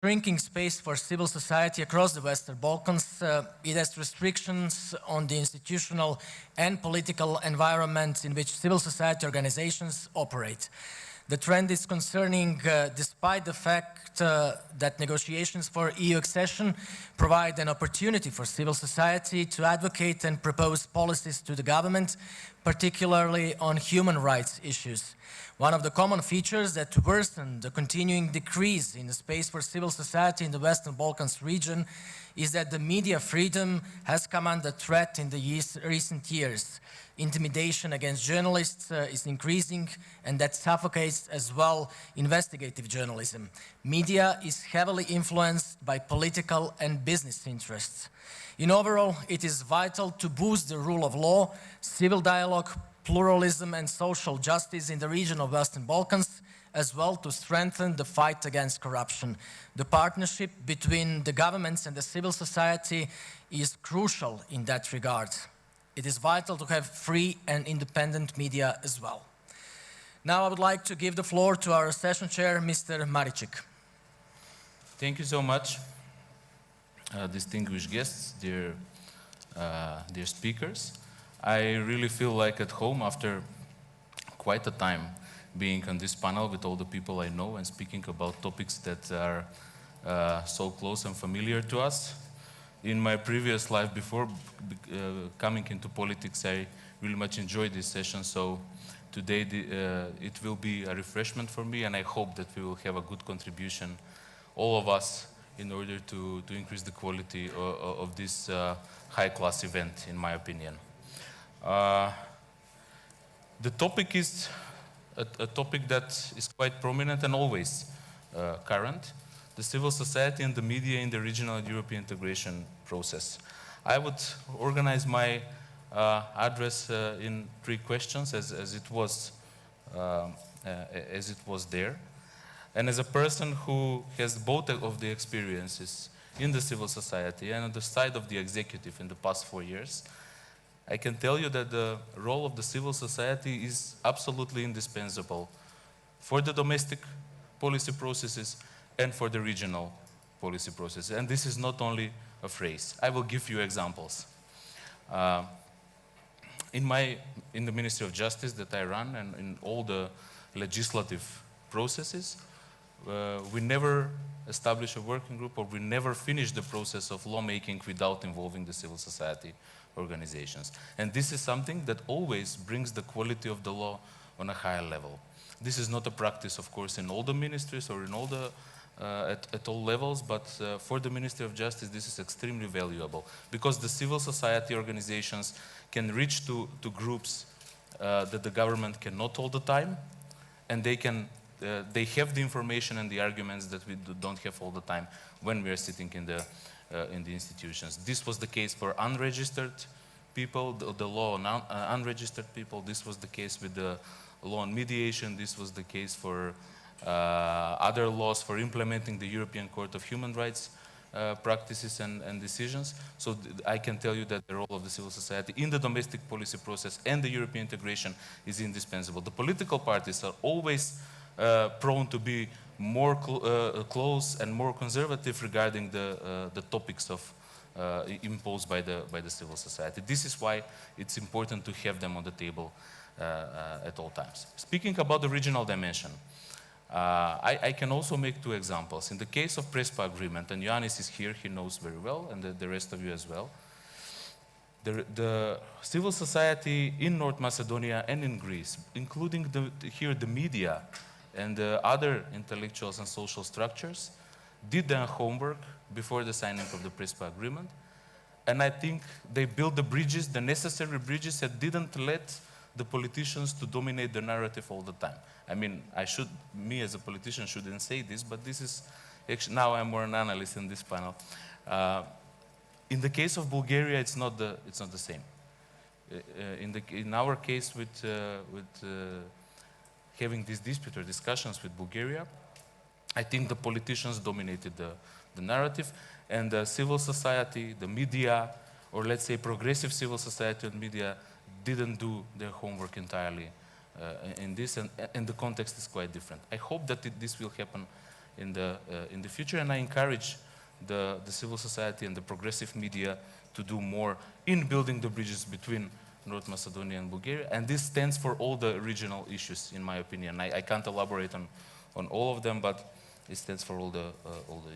shrinking space for civil society across the Western Balkans. It has restrictions on the institutional and political environment in which civil society organizations operate. The trend is concerning, despite the fact that negotiations for EU accession provide an opportunity for civil society to advocate and propose policies to the government, particularly on human rights issues. One of the common features that worsen the continuing decrease in the space for civil society in the Western Balkans region is that the media freedom has come under threat in the recent years. Intimidation against journalists is increasing, and that suffocates as well investigative journalism. Media is heavily influenced by political and business interests. In overall, it is vital to boost the rule of law, civil dialogue, pluralism and social justice in the region of Western Balkans, as well to strengthen the fight against corruption. The partnership between the governments and the civil society is crucial in that regard. It is vital to have free and independent media as well. Now I would like to give the floor to our session chair, Mr. Maričić. Thank you so much, distinguished guests, dear speakers. I really feel like at home after quite a time being on this panel with all the people I know and speaking about topics that are so close and familiar to us. In my previous life before coming into politics, I really much enjoyed this session, so today it will be a refreshment for me, and I hope that we will have a good contribution, all of us, in order to increase the quality of this high-class event, in my opinion. The topic is a topic that is quite prominent and always current: the civil society and the media in the regional and European integration process. I would organize my address in 3 questions, as it was there. And as a person who has both of the experiences in the civil society and on the side of the executive in the past 4 years, I can tell you that the role of the civil society is absolutely indispensable for the domestic policy processes and for the regional policy processes. And this is not only a phrase. I will give you examples. In the Ministry of Justice that I run, and in all the legislative processes, we never establish a working group, or we never finish the process of lawmaking without involving the civil society organizations. And this is something that always brings the quality of the law on a higher level. This is not a practice, of course, in all the ministries or in all the at all levels, but for the Ministry of Justice, this is extremely valuable, because the civil society organizations can reach to groups that the government cannot all the time, and they have the information and the arguments that we don't have all the time when we are sitting in the institutions. This was the case for unregistered people, the law on unregistered people. This was the case with the law on mediation. This was the case for other laws for implementing the European Court of Human Rights practices and decisions. So I can tell you that the role of the civil society in the domestic policy process and the European integration is indispensable. The political parties are always prone to be more close and more conservative regarding the topics imposed by the civil society. This is why it's important to have them on the table at all times. Speaking about the regional dimension, I can also make 2 examples. In the case of Prespa agreement, and Ioannis is here, he knows very well, and the rest of you as well, the civil society in North Macedonia and in Greece, including here the media and other intellectuals and social structures, did their homework before the signing of the Prespa agreement. And I think they built the bridges, the necessary bridges, that didn't let the politicians to dominate the narrative all the time. I mean, me as a politician shouldn't say this, but this is, actually, now I'm more an analyst in this panel. In the case of Bulgaria, it's not the same. In our case with having this dispute or discussions with Bulgaria, I think the politicians dominated the narrative, and the civil society, the media, or let's say progressive civil society and media didn't do their homework entirely in this, and the context is quite different. I hope that this will happen in the future, and I encourage the civil society and the progressive media to do more in building the bridges between North Macedonia and Bulgaria, and this stands for all the regional issues, in my opinion. I can't elaborate on all of them, but it stands for all the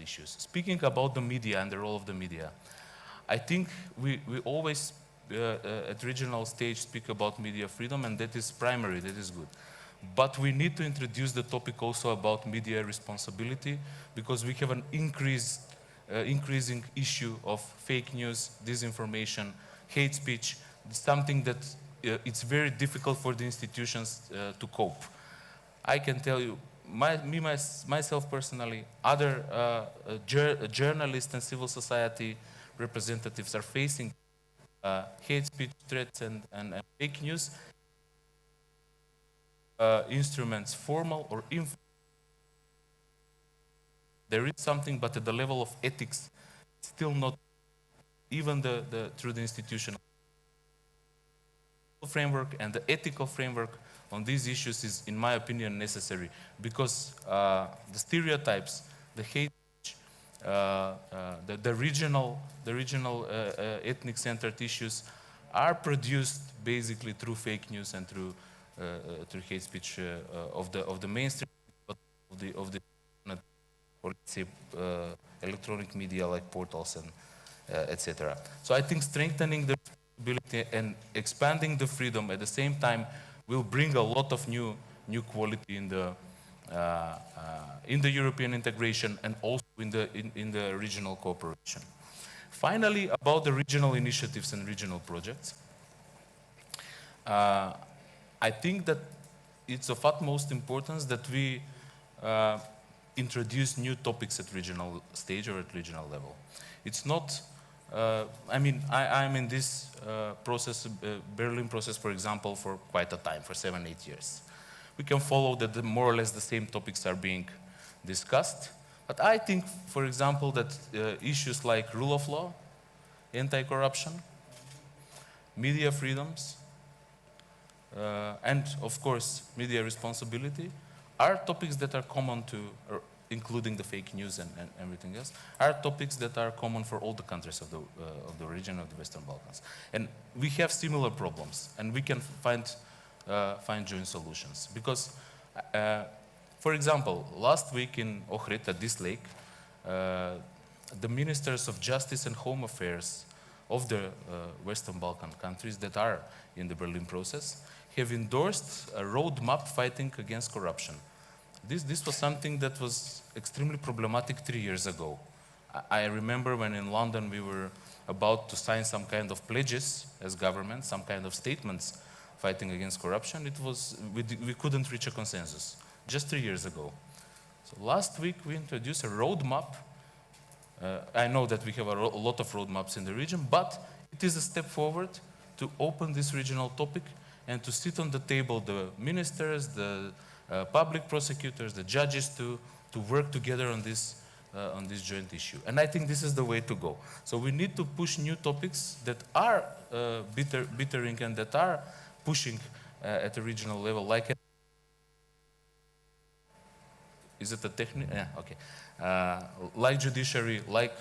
issues. Speaking about the media and the role of the media, I think we always at regional stage speak about media freedom, and that is primary, that is good. But we need to introduce the topic also about media responsibility, because we have an increasing issue of fake news, disinformation, hate speech, something that it's very difficult for the institutions to cope. I can tell you, myself personally, other journalists and civil society representatives are facing hate speech threats and fake news instruments, formal or informal. There is something, but at the level of ethics, still not, even through the institutional framework and the ethical framework on these issues is, in my opinion, necessary, because the stereotypes, the hate, the regional ethnic-centered issues are produced basically through fake news and through hate speech of the mainstream, of the or let's say electronic media like portals and etc. So I think strengthening the responsibility and expanding the freedom at the same time will bring a lot of new quality in the European integration and also in the regional cooperation. Finally, about the regional initiatives and regional projects, I think that it's of utmost importance that we introduce new topics at regional stage or at regional level. It's not, I mean, I'm in this process, Berlin process, for example, for quite a time, for 7-8 years. We can follow that more or less the same topics are being discussed. But I think, for example, that issues like rule of law, anti-corruption, media freedoms, and of course, media responsibility are topics that are common to, including the fake news and everything else, are topics that are common for all the countries of the region of the Western Balkans. And we have similar problems, and we can find joint solutions. Because, for example, last week in Ohrid, at this lake, the ministers of justice and home affairs of the Western Balkan countries that are in the Berlin process have endorsed a roadmap fighting against corruption. This was something that was extremely problematic 3 years ago. I remember when in London we were about to sign some kind of pledges as government, some kind of statements fighting against corruption. We couldn't reach a consensus just 3 years ago. So last week we introduced a roadmap. I know that we have a lot of roadmaps in the region, but it is a step forward to open this regional topic and to sit on the table the ministers, the public prosecutors, the judges to work together on this joint issue. And I think this is the way to go. So we need to push new topics that are bittering and that are pushing at a regional level, like is it a technique? Yeah, okay. Like judiciary, like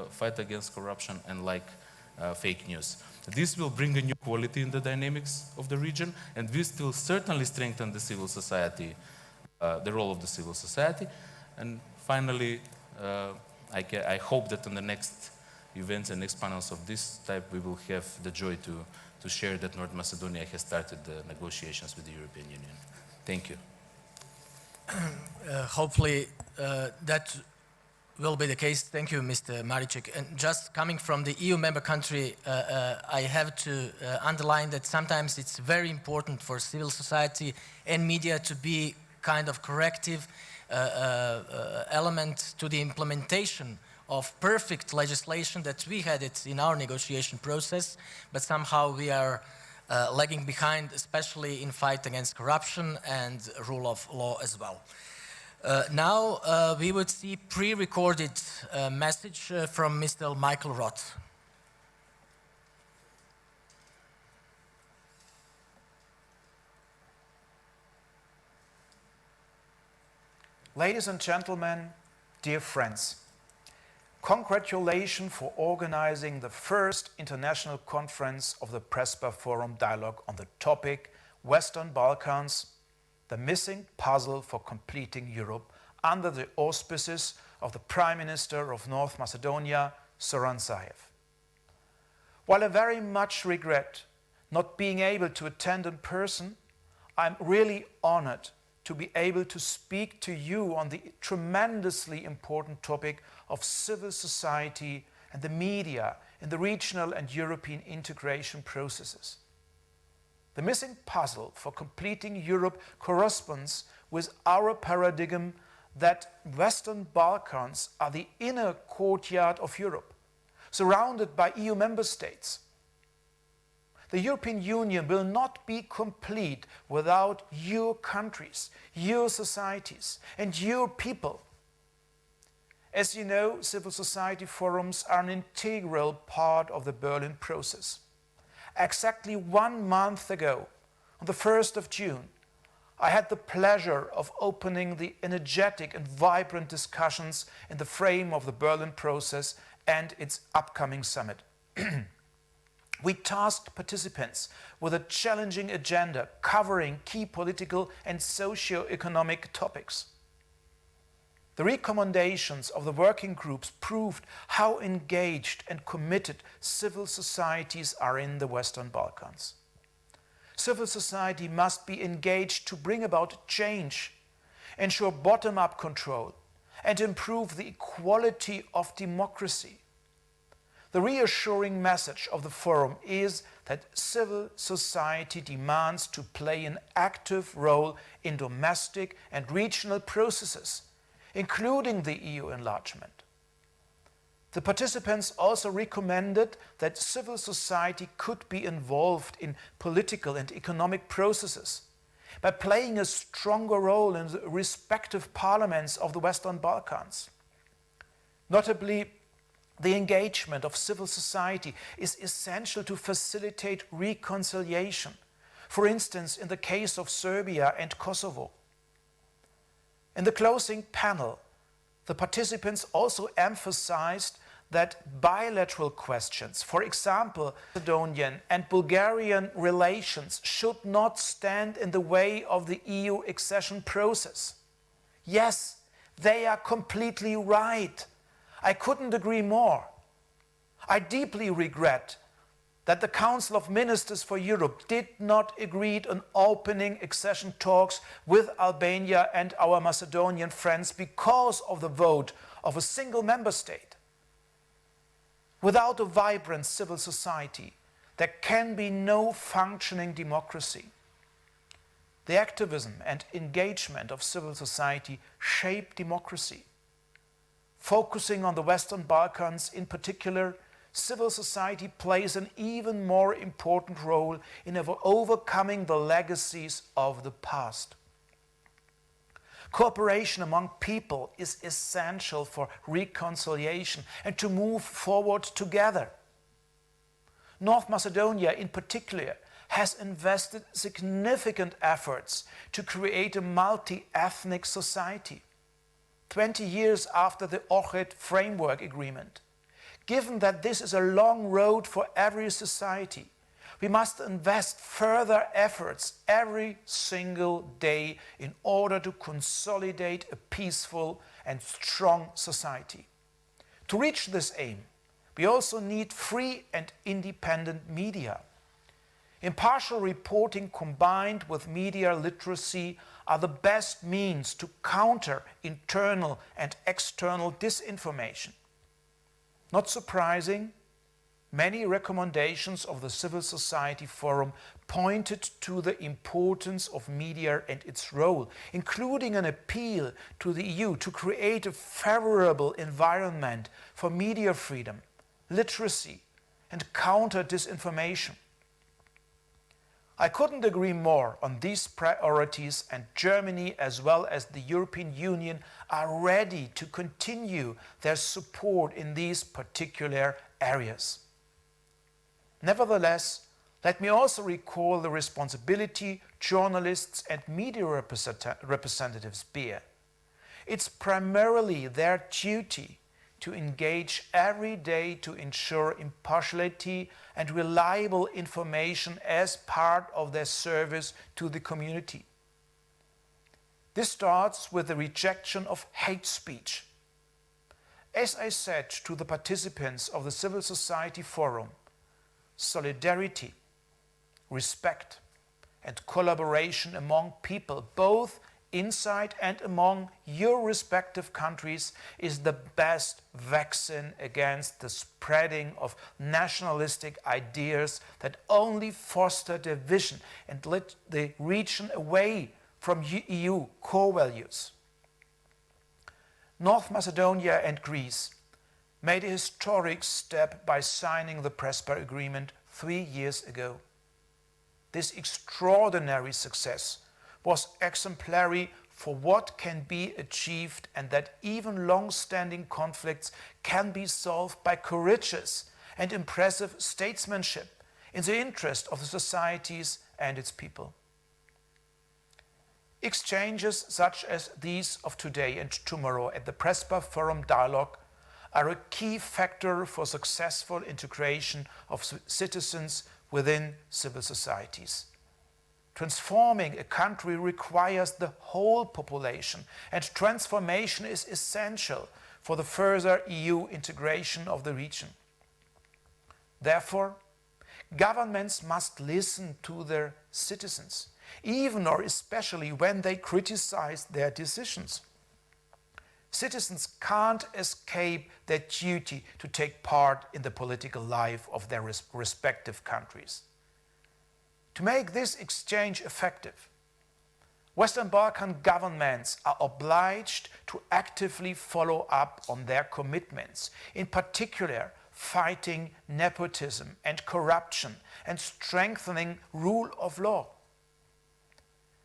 fight against corruption, and like fake news. This will bring a new quality in the dynamics of the region, and this will certainly strengthen the civil society, the role of the civil society. And finally, I hope that in the next events and next panels of this type, we will have the joy to share that North Macedonia has started the negotiations with the European Union. Thank you. Hopefully that will be the case. Thank you, Mr. Mariček. And just coming from the EU member country, I have to underline that sometimes it's very important for civil society and media to be kind of corrective element to the implementation of perfect legislation that we had it in our negotiation process, but somehow we are lagging behind, especially in fight against corruption and rule of law as well. Now we would see pre-recorded message from Mr. Michael Roth. Ladies and gentlemen, Dear friends, congratulations for organizing the first international conference of the Prespa Forum Dialogue on the topic Western Balkans, the missing puzzle for completing Europe, under the auspices of the Prime Minister of North Macedonia, Zoran Zaev. While I very much regret not being able to attend in person, I'm really honored to be able to speak to you on the tremendously important topic of civil society and the media in the regional and European integration processes. The missing puzzle for completing Europe corresponds with our paradigm that Western Balkans are the inner courtyard of Europe, surrounded by EU member states. The European Union will not be complete without your countries, your societies, and your people. As you know, civil society forums are an integral part of the Berlin process. Exactly 1 month ago, on the 1st of June, I had the pleasure of opening the energetic and vibrant discussions in the frame of the Berlin process and its upcoming summit. We tasked participants with a challenging agenda covering key political and socio-economic topics. The recommendations of the working groups proved how engaged and committed civil societies are in the Western Balkans. Civil society must be engaged to bring about change, ensure bottom-up control, and improve the equality of democracy. The reassuring message of the forum is that civil society demands to play an active role in domestic and regional processes, including the EU enlargement. The participants also recommended that civil society could be involved in political and economic processes by playing a stronger role in the respective parliaments of the Western Balkans. Notably, the engagement of civil society is essential to facilitate reconciliation, for instance, in the case of Serbia and Kosovo. In the closing panel, the participants also emphasized that bilateral questions, for example, Macedonian and Bulgarian relations, should not stand in the way of the EU accession process. Yes, they are completely right. I couldn't agree more. I deeply regret that the Council of Ministers for Europe did not agree on opening accession talks with Albania and our Macedonian friends because of the vote of a single member state. Without a vibrant civil society, there can be no functioning democracy. The activism and engagement of civil society shape democracy. Focusing on the Western Balkans in particular, civil society plays an even more important role in overcoming the legacies of the past. Cooperation among people is essential for reconciliation and to move forward together. North Macedonia in particular has invested significant efforts to create a multi-ethnic society. 20 years after the Ohrid Framework Agreement. Given that this is a long road for every society, we must invest further efforts every single day in order to consolidate a peaceful and strong society. To reach this aim, we also need free and independent media. Impartial reporting combined with media literacy are the best means to counter internal and external disinformation. Not surprising, many recommendations of the Civil Society Forum pointed to the importance of media and its role, including an appeal to the EU to create a favorable environment for media freedom, literacy, and counter disinformation. I couldn't agree more on these priorities, and Germany as well as the European Union are ready to continue their support in these particular areas. Nevertheless, let me also recall the responsibility journalists and media representatives bear. It's primarily their duty to engage every day to ensure impartiality and reliable information as part of their service to the community. This starts with the rejection of hate speech. As I said to the participants of the Civil Society Forum, solidarity, respect, and collaboration among people, both inside and among your respective countries, is the best vaccine against the spreading of nationalistic ideas that only foster division and lead the region away from EU core values. North Macedonia and Greece made a historic step by signing the Prespa Agreement 3 years ago. This extraordinary success was exemplary for what can be achieved, and that even long-standing conflicts can be solved by courageous and impressive statesmanship in the interest of the societies and its people. Exchanges such as these of today and tomorrow at the Prespa Forum Dialogue are a key factor for successful integration of citizens within civil societies. Transforming a country requires the whole population, and transformation is essential for the further EU integration of the region. Therefore, governments must listen to their citizens, even or especially when they criticize their decisions. Citizens can't escape their duty to take part in the political life of their respective countries. To make this exchange effective, Western Balkan governments are obliged to actively follow up on their commitments, in particular fighting nepotism and corruption and strengthening rule of law.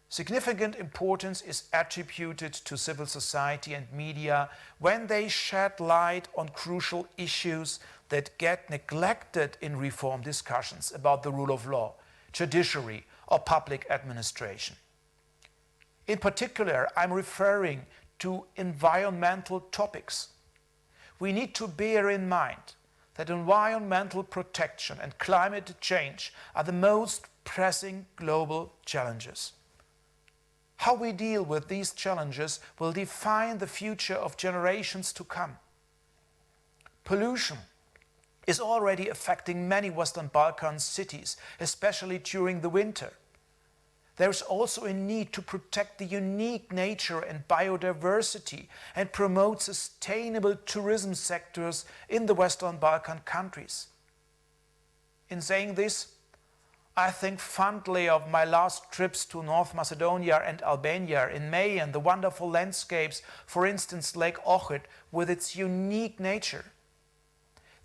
Significant importance is attributed to civil society and media when they shed light on crucial issues that get neglected in reform discussions about the rule of law, judiciary, or public administration. In particular, I'm referring to environmental topics. We need to bear in mind that environmental protection and climate change are the most pressing global challenges. How we deal with these challenges will define the future of generations to come. Pollution is already affecting many Western Balkan cities, especially during the winter. There is also a need to protect the unique nature and biodiversity and promote sustainable tourism sectors in the Western Balkan countries. In saying this, I think fondly of my last trips to North Macedonia and Albania in May and the wonderful landscapes, for instance Lake Ohrid with its unique nature.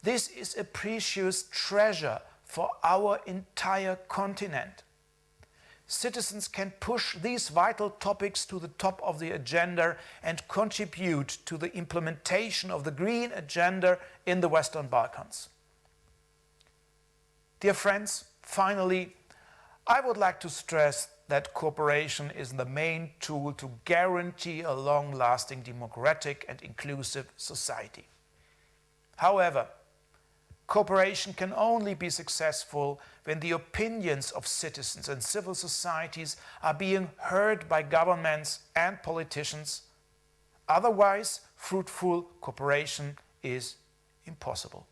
This is a precious treasure for our entire continent. Citizens can push these vital topics to the top of the agenda and contribute to the implementation of the green agenda in the Western Balkans. Dear friends, finally, I would like to stress that cooperation is the main tool to guarantee a long-lasting democratic and inclusive society. However, cooperation can only be successful when the opinions of citizens and civil societies are being heard by governments and politicians. Otherwise, fruitful cooperation is impossible.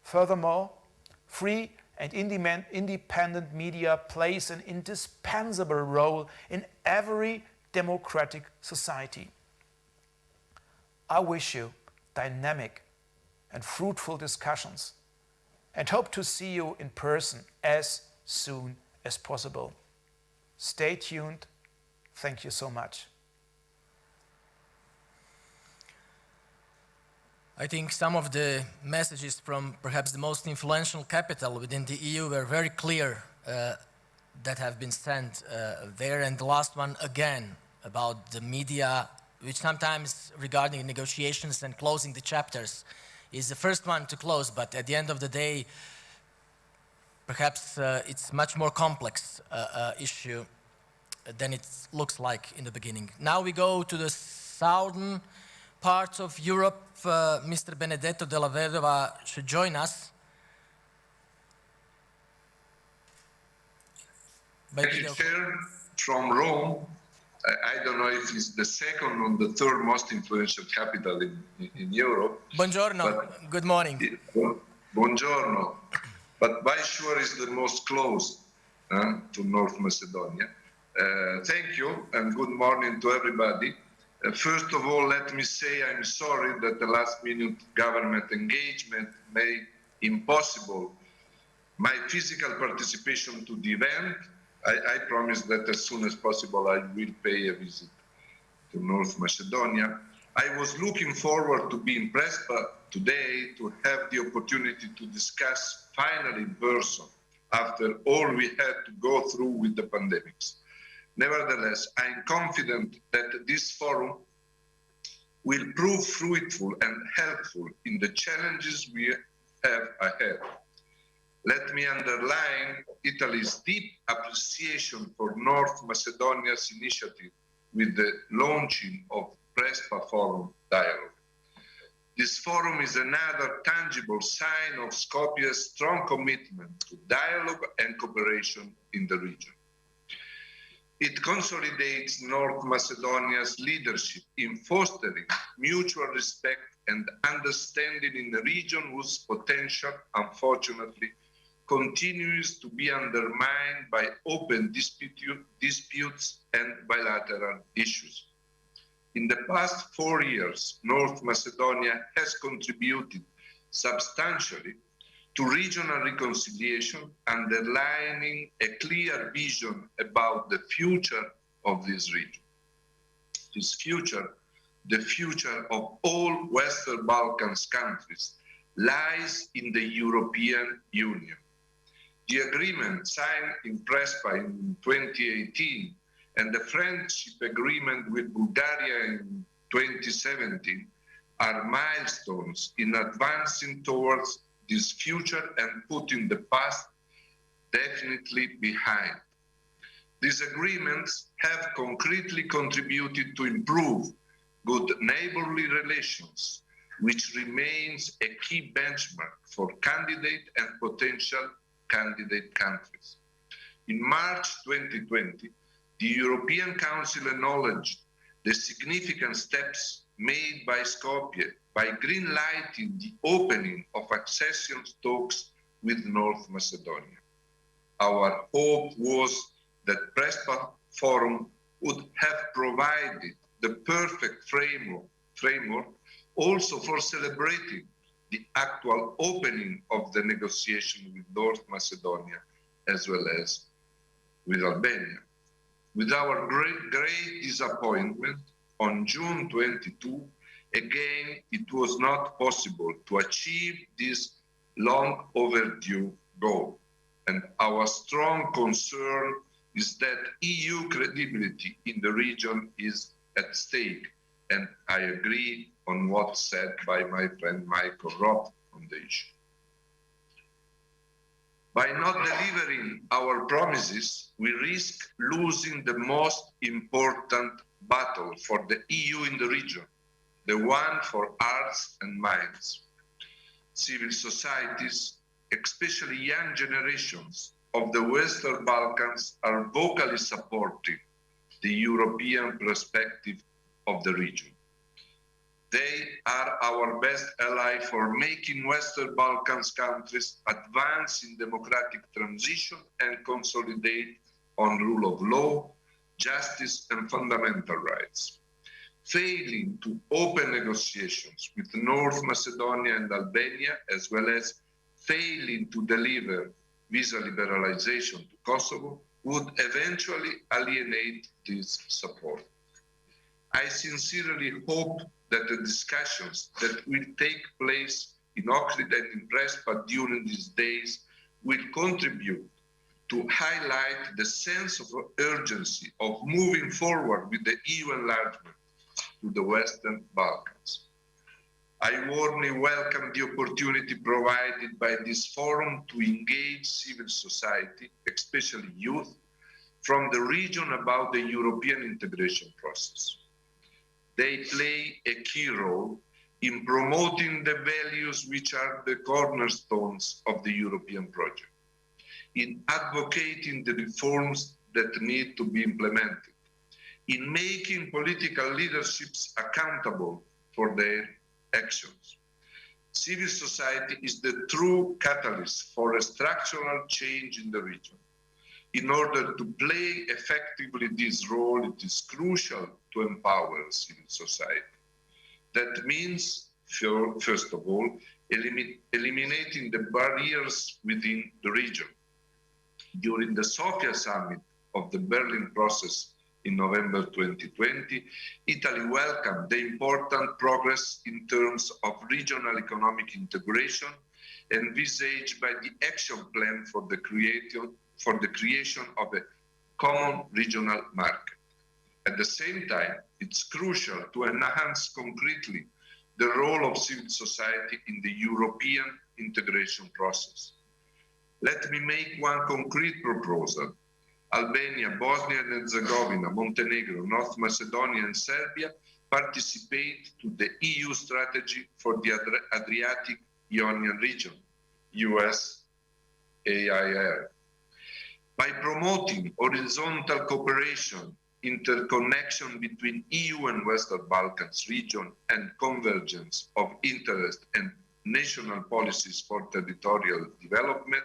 Furthermore, free and independent media plays an indispensable role in every democratic society. I wish you dynamic and fruitful discussions and hope to see you in person as soon as possible. Stay tuned. Thank you so much. I think some of the messages from perhaps the most influential capital within the EU were very clear that have been sent there. And the last one again about the media, which sometimes regarding negotiations and closing the chapters is the first one to close, but at the end of the day, perhaps it's much more complex issue than it looks like in the beginning. Now we go to the southern parts of Europe. Mr. Benedetto Della Vedova should join us. Thank you, Chair. From Rome, I don't know if it's the second or the third most influential capital in Europe. Buongiorno, good morning. Buongiorno, but by sure is the most close to North Macedonia. Thank you and good morning to everybody. First of all, let me say I'm sorry that the last minute government engagement made impossible my physical participation to the event. I promise that as soon as possible I will pay a visit to North Macedonia. I was looking forward to be in Prespa today to have the opportunity to discuss finally in person after all we had to go through with the pandemics. Nevertheless, I am confident that this forum will prove fruitful and helpful in the challenges we have ahead. Let me underline Italy's deep appreciation for North Macedonia's initiative with the launching of Prespa Forum Dialogue. This forum is another tangible sign of Skopje's strong commitment to dialogue and cooperation in the region. It consolidates North Macedonia's leadership in fostering mutual respect and understanding in a region whose potential, unfortunately, continues to be undermined by open disputes and bilateral issues. In the past 4 years, North Macedonia has contributed substantially to regional reconciliation, underlining a clear vision about the future of this region. This future, the future of all Western Balkans countries, lies in the European Union. The agreement signed in Prespa in 2018 and the friendship agreement with Bulgaria in 2017 are milestones in advancing towards this future and putting the past definitely behind. These agreements have concretely contributed to improve good neighborly relations, which remains a key benchmark for candidate and potential candidate countries. In March 2020, the European Council acknowledged the significant steps made by Skopje by green-lighting the opening of accession talks with North Macedonia. Our hope was that Prespa Forum would have provided the perfect framework also for celebrating the actual opening of the negotiation with North Macedonia as well as with Albania. With our great disappointment, on June 22, again, it was not possible to achieve this long overdue goal. And our strong concern is that EU credibility in the region is at stake. And I agree on what's said by my friend Michael Roth on the issue. By not delivering our promises, we risk losing the most important battle for the EU in the region, the one for hearts and minds. Civil societies, especially young generations of the Western Balkans, are vocally supporting the European perspective of the region. They are our best ally for making Western Balkans countries advance in democratic transition and consolidate on rule of law, justice and fundamental rights. Failing to open negotiations with North Macedonia and Albania, as well as failing to deliver visa liberalization to Kosovo, would eventually alienate this support. I sincerely hope that the discussions that will take place in Ohrid and in Prespa during these days will contribute to highlight the sense of urgency of moving forward with the EU enlargement to the Western Balkans. I warmly welcome the opportunity provided by this forum to engage civil society, especially youth, from the region about the European integration process. they play a key role in promoting the values which are the cornerstones of the European project, in advocating the reforms that need to be implemented, in making political leaderships accountable for their actions. Civil society is the true catalyst for a structural change in the region. In order to play effectively this role, it is crucial to empower civil society. That means, first of all, eliminating the barriers within the region. During the Sofia summit of the Berlin process in November 2020, Italy welcomed the important progress in terms of regional economic integration envisaged by the action plan for the creation of a common regional market. At the same time, it's crucial to enhance concretely the role of civil society in the European integration process. Let me make one concrete proposal. Albania, Bosnia and Herzegovina, Montenegro, North Macedonia and Serbia participate to the EU strategy for the Adriatic Ionian region, USAIR. By promoting horizontal cooperation, interconnection between EU and Western Balkans region and convergence of interest and national policies for territorial development,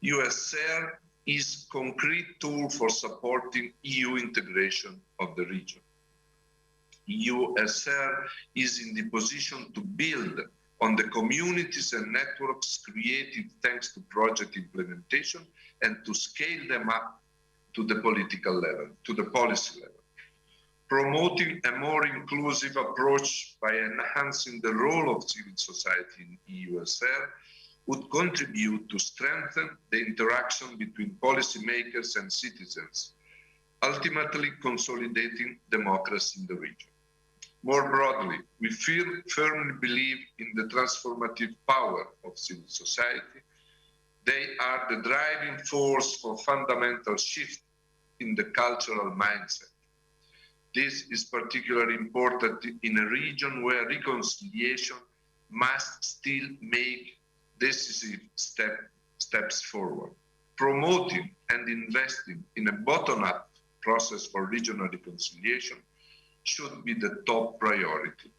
USAIR is a concrete tool for supporting EU integration of the region. USAIR is in the position to build on the communities and networks created thanks to project implementation and to scale them up to the political level, to the policy level. Promoting a more inclusive approach by enhancing the role of civil society in USAIR would contribute to strengthen the interaction between policymakers and citizens, ultimately consolidating democracy in the region. More broadly, we firmly believe in the transformative power of civil society. They are the driving force for fundamental shift in the cultural mindset. This is particularly important in a region where reconciliation must still make decisive steps forward. Promoting and investing in a bottom-up process for regional reconciliation should be the top priority.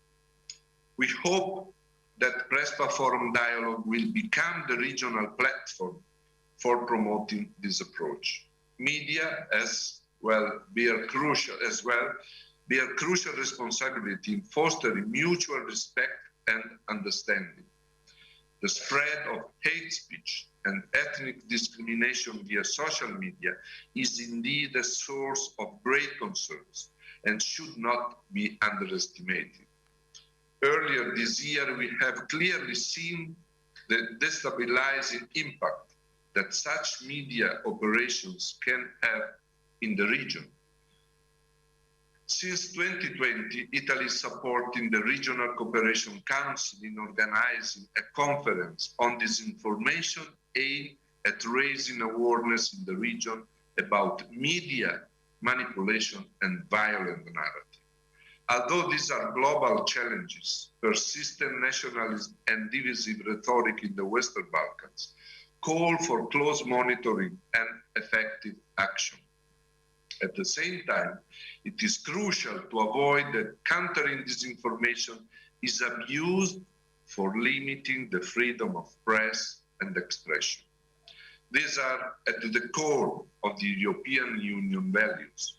We hope that Prespa Forum Dialogue will become the regional platform for promoting this approach. Media as well bear crucial responsibility in fostering mutual respect and understanding. The spread of hate speech and ethnic discrimination via social media is indeed a source of great concerns and should not be underestimated. Earlier this year, we have clearly seen the destabilizing impact that such media operations can have in the region. Since 2020, Italy is supporting the Regional Cooperation Council in organizing a conference on disinformation aimed at raising awareness in the region about media manipulation and violent narrative. Although these are global challenges, persistent nationalism and divisive rhetoric in the Western Balkans call for close monitoring and effective action. At the same time, it is crucial to avoid that countering disinformation is abused for limiting the freedom of press and expression. These are at the core of the European Union values.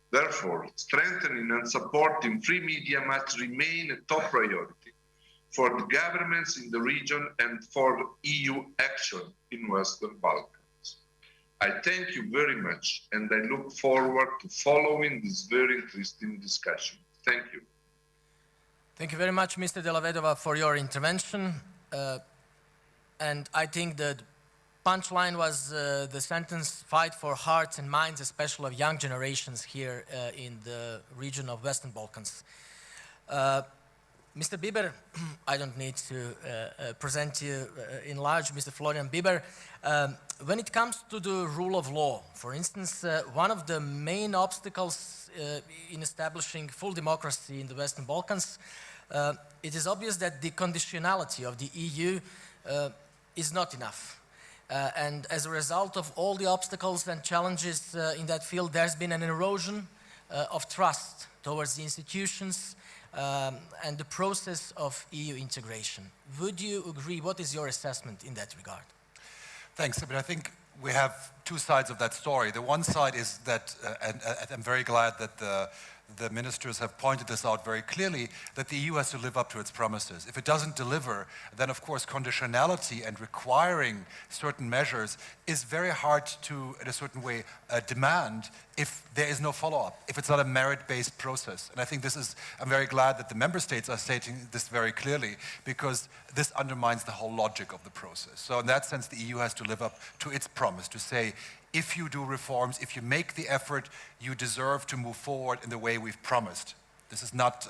Therefore, strengthening and supporting free media must remain a top priority for the governments in the region and for EU action in Western Balkans. I thank you very much, and I look forward to following this very interesting discussion. Thank you. Thank you very much, Mr. Della Vedova, for your intervention. And I think the punchline was the sentence, fight for hearts and minds, especially of young generations here in the region of Western Balkans. Mr. Bieber, I don't need to present you in large, Mr. Florian Bieber. When it comes to the rule of law, for instance, one of the main obstacles in establishing full democracy in the Western Balkans, it is obvious that the conditionality of the EU is not enough. And as a result of all the obstacles and challenges in that field, there's been an erosion of trust towards the institutions and the process of EU integration. Would you agree? What is your assessment in that regard? Thanks. I think we have two sides of that story. The one side is that, and I'm very glad that the ministers have pointed this out very clearly, that the EU has to live up to its promises. If it doesn't deliver, then of course conditionality and requiring certain measures is very hard to, in a certain way, demand if there is no follow-up, if it's not a merit-based process. And I think I'm very glad that the member states are stating this very clearly, because this undermines the whole logic of the process. So in that sense, the EU has to live up to its promise to say, if you do reforms, if you make the effort, you deserve to move forward in the way we've promised. This is not,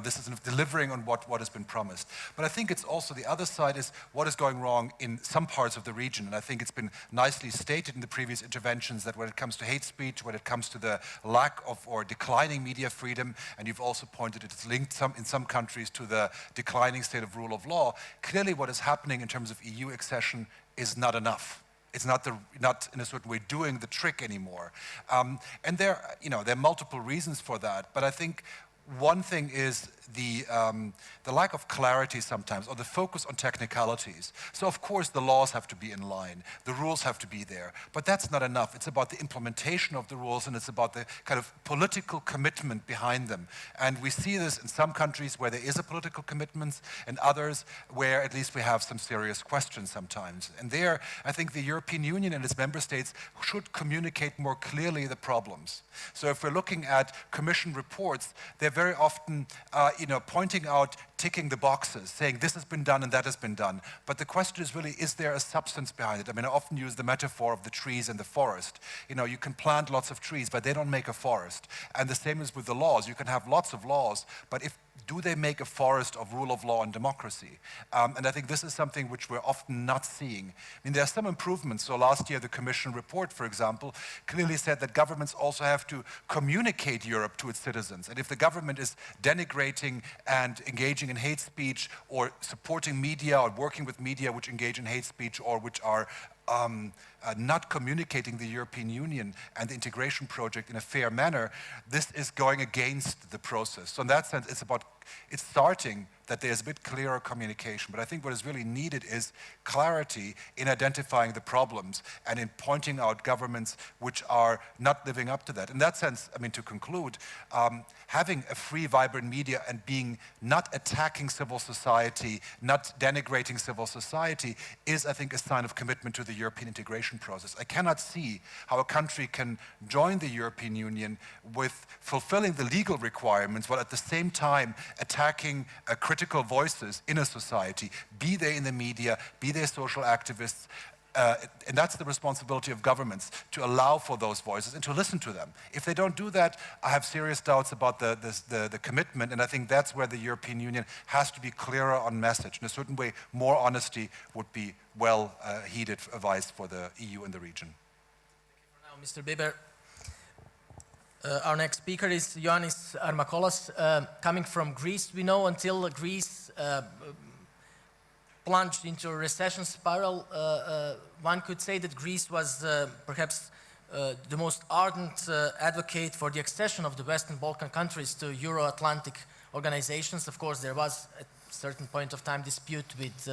this is delivering on what has been promised. But I think it's also the other side is what is going wrong in some parts of the region. And I think it's been nicely stated in the previous interventions that when it comes to hate speech, when it comes to the lack of or declining media freedom, and you've also pointed it's linked in some countries to the declining state of rule of law, clearly what is happening in terms of EU accession is not enough. It's not in a certain way doing the trick anymore. And there are multiple reasons for that, but I think one thing is the lack of clarity sometimes, or the focus on technicalities. So of course the laws have to be in line, the rules have to be there, but that's not enough. It's about the implementation of the rules, and it's about the kind of political commitment behind them. And we see this in some countries where there is a political commitment, and others where at least we have some serious questions sometimes. And there, I think the European Union and its member states should communicate more clearly the problems. So if we're looking at Commission reports, they're very often pointing out, ticking the boxes, saying this has been done and that has been done. But the question is really, is there a substance behind it? I mean, I often use the metaphor of the trees and the forest. You can plant lots of trees, but they don't make a forest. And the same is with the laws. You can have lots of laws, but do they make a forest of rule of law and democracy? And I think this is something which we're often not seeing. I mean, there are some improvements. So last year, the Commission report, for example, clearly said that governments also have to communicate Europe to its citizens. And if the government is denigrating and engaging in hate speech, or supporting media or working with media which engage in hate speech, or which are not communicating the European Union and the integration project in a fair manner, this is going against the process. So in that sense, it's starting that there's a bit clearer communication. But I think what is really needed is clarity in identifying the problems and in pointing out governments which are not living up to that. In that sense, I mean, to conclude, having a free, vibrant media and not attacking civil society, not denigrating civil society is, I think, a sign of commitment to the European integration process. I cannot see how a country can join the European Union with fulfilling the legal requirements while at the same time attacking critical voices in a society, be they in the media, be they social activists. And that's the responsibility of governments, to allow for those voices and to listen to them. If they don't do that, I have serious doubts about the commitment, and I think that's where the European Union has to be clearer on message. In a certain way, more honesty would be well-heeded advice for the EU and the region. Thank you for now, Mr. Bieber. Our next speaker is Ioannis Armakolas, coming from Greece. We know until Greece plunged into a recession spiral, one could say that Greece was perhaps the most ardent advocate for the accession of the Western Balkan countries to Euro-Atlantic organizations. Of course, there was at a certain point of time dispute with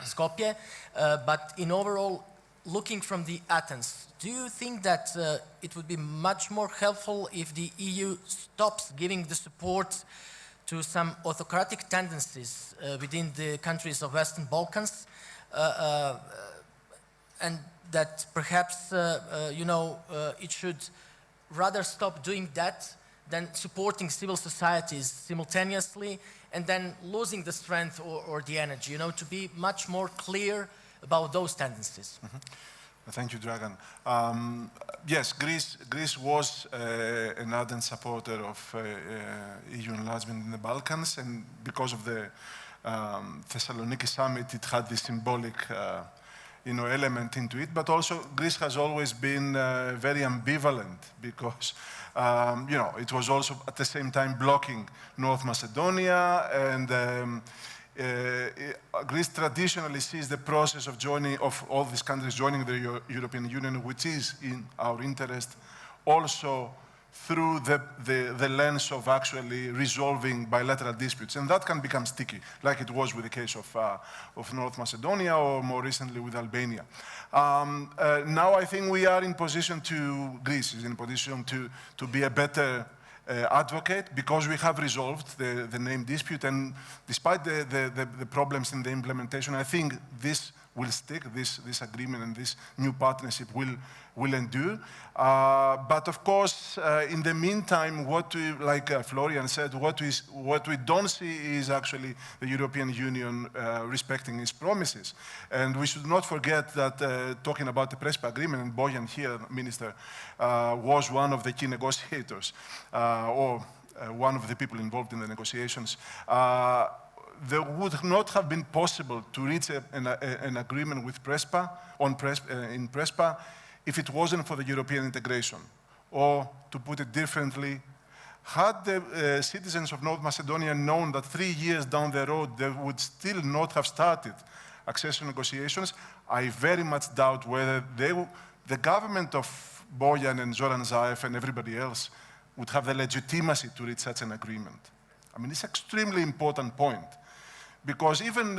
Skopje, but in overall, looking from the Athens, do you think that it would be much more helpful if the EU stops giving the support to some autocratic tendencies within the countries of Western Balkans, and that perhaps, it should rather stop doing that than supporting civil societies simultaneously and then losing the strength or the energy, to be much more clear about those tendencies? Mm-hmm. Thank you, Dragan. Yes, Greece was an ardent supporter of EU enlargement in the Balkans, and because of the Thessaloniki summit, it had this symbolic element into it. But also, Greece has always been very ambivalent because it was also at the same time blocking North Macedonia, and Greece traditionally sees the process of all these countries joining the European Union, which is in our interest, also through the lens of actually resolving bilateral disputes. And that can become sticky, like it was with the case of North Macedonia, or more recently with Albania. Now I think we are in position Greece is in position to be a better advocate, because we have resolved the name dispute, and despite the problems in the implementation, I think this will stick, this agreement and this new partnership will endure. But of course, in the meantime, like Florian said, what we don't see is actually the European Union respecting its promises. And we should not forget that talking about the Prespa agreement, and Bojan here, Minister, was one of the key negotiators, or one of the people involved in the negotiations. There would not have been possible to reach an agreement with Prespa, in Prespa, if it wasn't for the European integration. Or, to put it differently, had the citizens of North Macedonia known that 3 years down the road they would still not have started accession negotiations, I very much doubt whether the government of Bojan and Zoran Zaev and everybody else would have the legitimacy to reach such an agreement. I mean, it's an extremely important point. Because even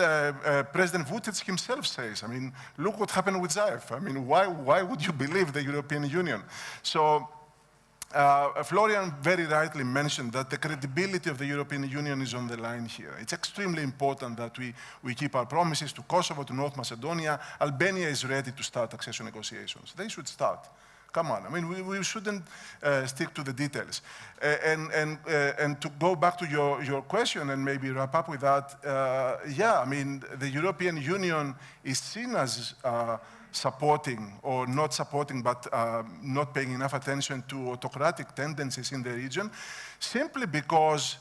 President Vučić himself says, I mean, look what happened with Zaev. I mean, why would you believe the European Union? So Florian very rightly mentioned that the credibility of the European Union is on the line here. It's extremely important that we keep our promises to Kosovo, to North Macedonia. Albania is ready to start accession negotiations. They should start. Come on, I mean, we shouldn't stick to the details. And to go back to your question and maybe wrap up with that, yeah, I mean, the European Union is seen as supporting, or not supporting, but not paying enough attention to autocratic tendencies in the region, simply because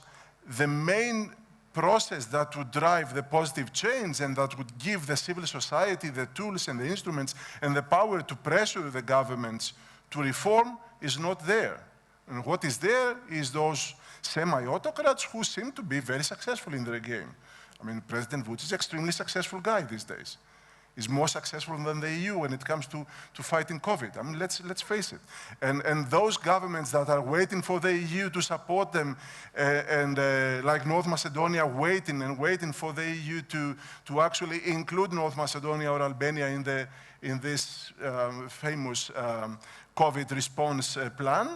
the main process that would drive the positive change and that would give the civil society the tools and the instruments and the power to pressure the governments to reform is not there. And what is there is those semi-autocrats who seem to be very successful in their game. I mean, President Vučić is an extremely successful guy these days. He's more successful than the EU when it comes to fighting COVID. I mean, let's face it. And those governments that are waiting for the EU to support them, like North Macedonia, waiting for the EU to actually include North Macedonia or Albania in this famous COVID response plan,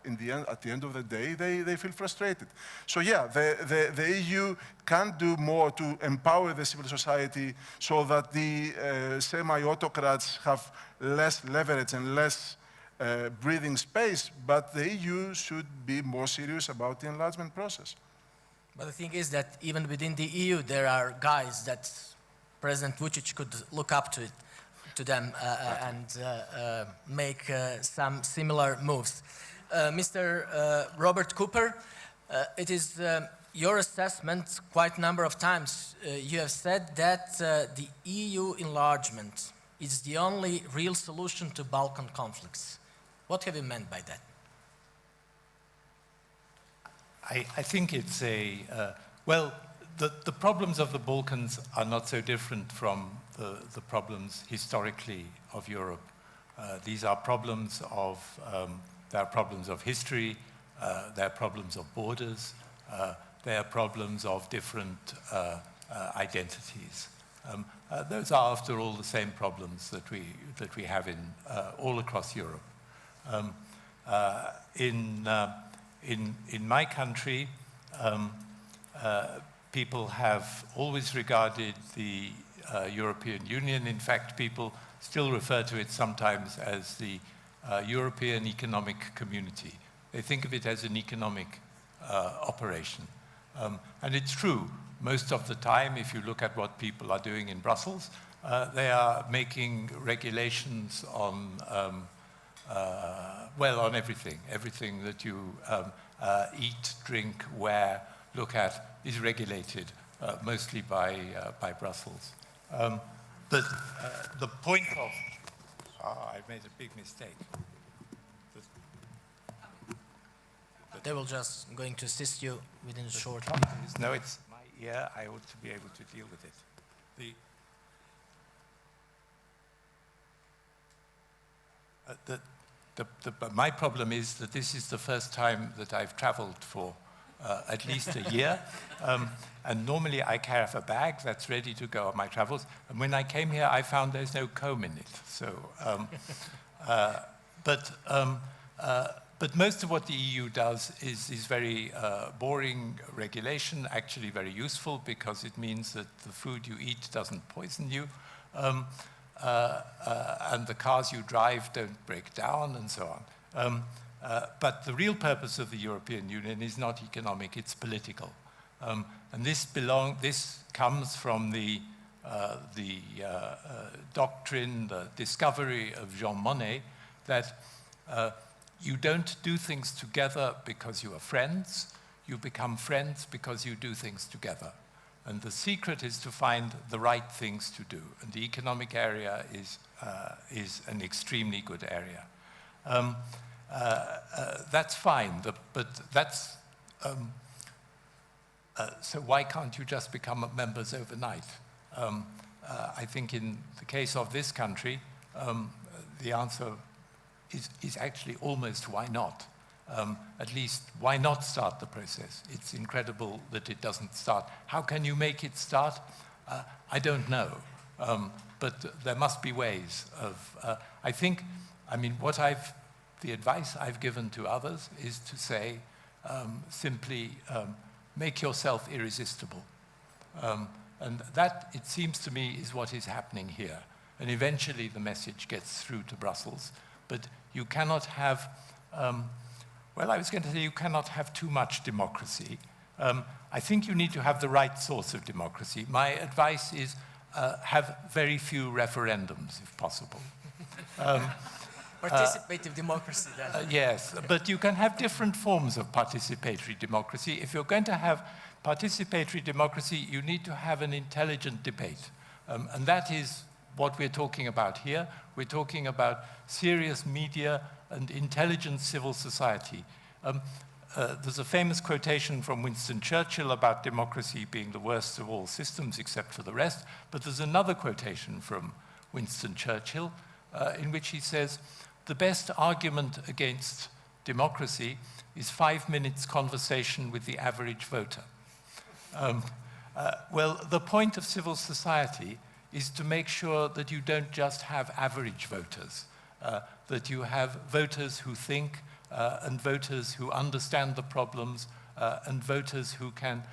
at the end of the day, they feel frustrated. So yeah, the EU can do more to empower the civil society so that the semi-autocrats have less leverage and less breathing space, but the EU should be more serious about the enlargement process. But the thing is that even within the EU, there are guys that President Vučić could look up to them and make some similar moves. Mr. Robert Cooper, it is your assessment quite a number of times. You have said that the EU enlargement is the only real solution to Balkan conflicts. What have you meant by that? I think it's well, the problems of the Balkans are not so different from the problems historically of Europe. These are problems of there are problems of history, there are problems of borders, there are problems of different identities. Those are, after all, the same problems that we have in all across Europe. In my country, people have always regarded the European Union. In fact, people still refer to it sometimes as the European Economic Community. They think of it as an economic operation. And it's true, most of the time, if you look at what people are doing in Brussels, They are making regulations on, well, on everything that you eat, drink, wear, look at is regulated mostly by Brussels. But the point of, I made a big mistake. They will just going to assist you within a short. No, it's my ear. I ought to be able to deal with it. My problem is that this is the first time that I've traveled for at least a year. And normally I have a bag that's ready to go on my travels. And when I came here, I found there's no comb in it. So, but most of what the EU does is very boring regulation, actually very useful because it means that the food you eat doesn't poison you. And the cars you drive don't break down and so on. But the real purpose of the European Union is not economic, it's political. And this comes from the doctrine, the discovery of Jean Monnet, that you don't do things together because you are friends, you become friends because you do things together. And the secret is to find the right things to do. And the economic area is an extremely good area. That's fine, but that's, so why can't you just become members overnight? I think in the case of this country, the answer is actually almost why not? At least, why not start the process? It's incredible that it doesn't start. How can you make it start? I don't know. But there must be ways of, I think, I mean, the advice I've given to others is to say, simply make yourself irresistible. And that, it seems to me, is what is happening here. And eventually the message gets through to Brussels. But you cannot have, well, I was going to say you cannot have too much democracy. I think you need to have the right source of democracy. My advice is have very few referendums, if possible. Participative democracy, then. Yes, but you can have different forms of participatory democracy. If you're going to have participatory democracy, you need to have an intelligent debate. And that is what we're talking about here. We're talking about serious media and intelligent civil society. There's a famous quotation from Winston Churchill about democracy being the worst of all systems except for the rest, but there's another quotation from Winston Churchill in which he says, the best argument against democracy is 5 minutes conversation with the average voter. Well, the point of civil society is to make sure that you don't just have average voters, that you have voters who think and voters who understand the problems and voters who can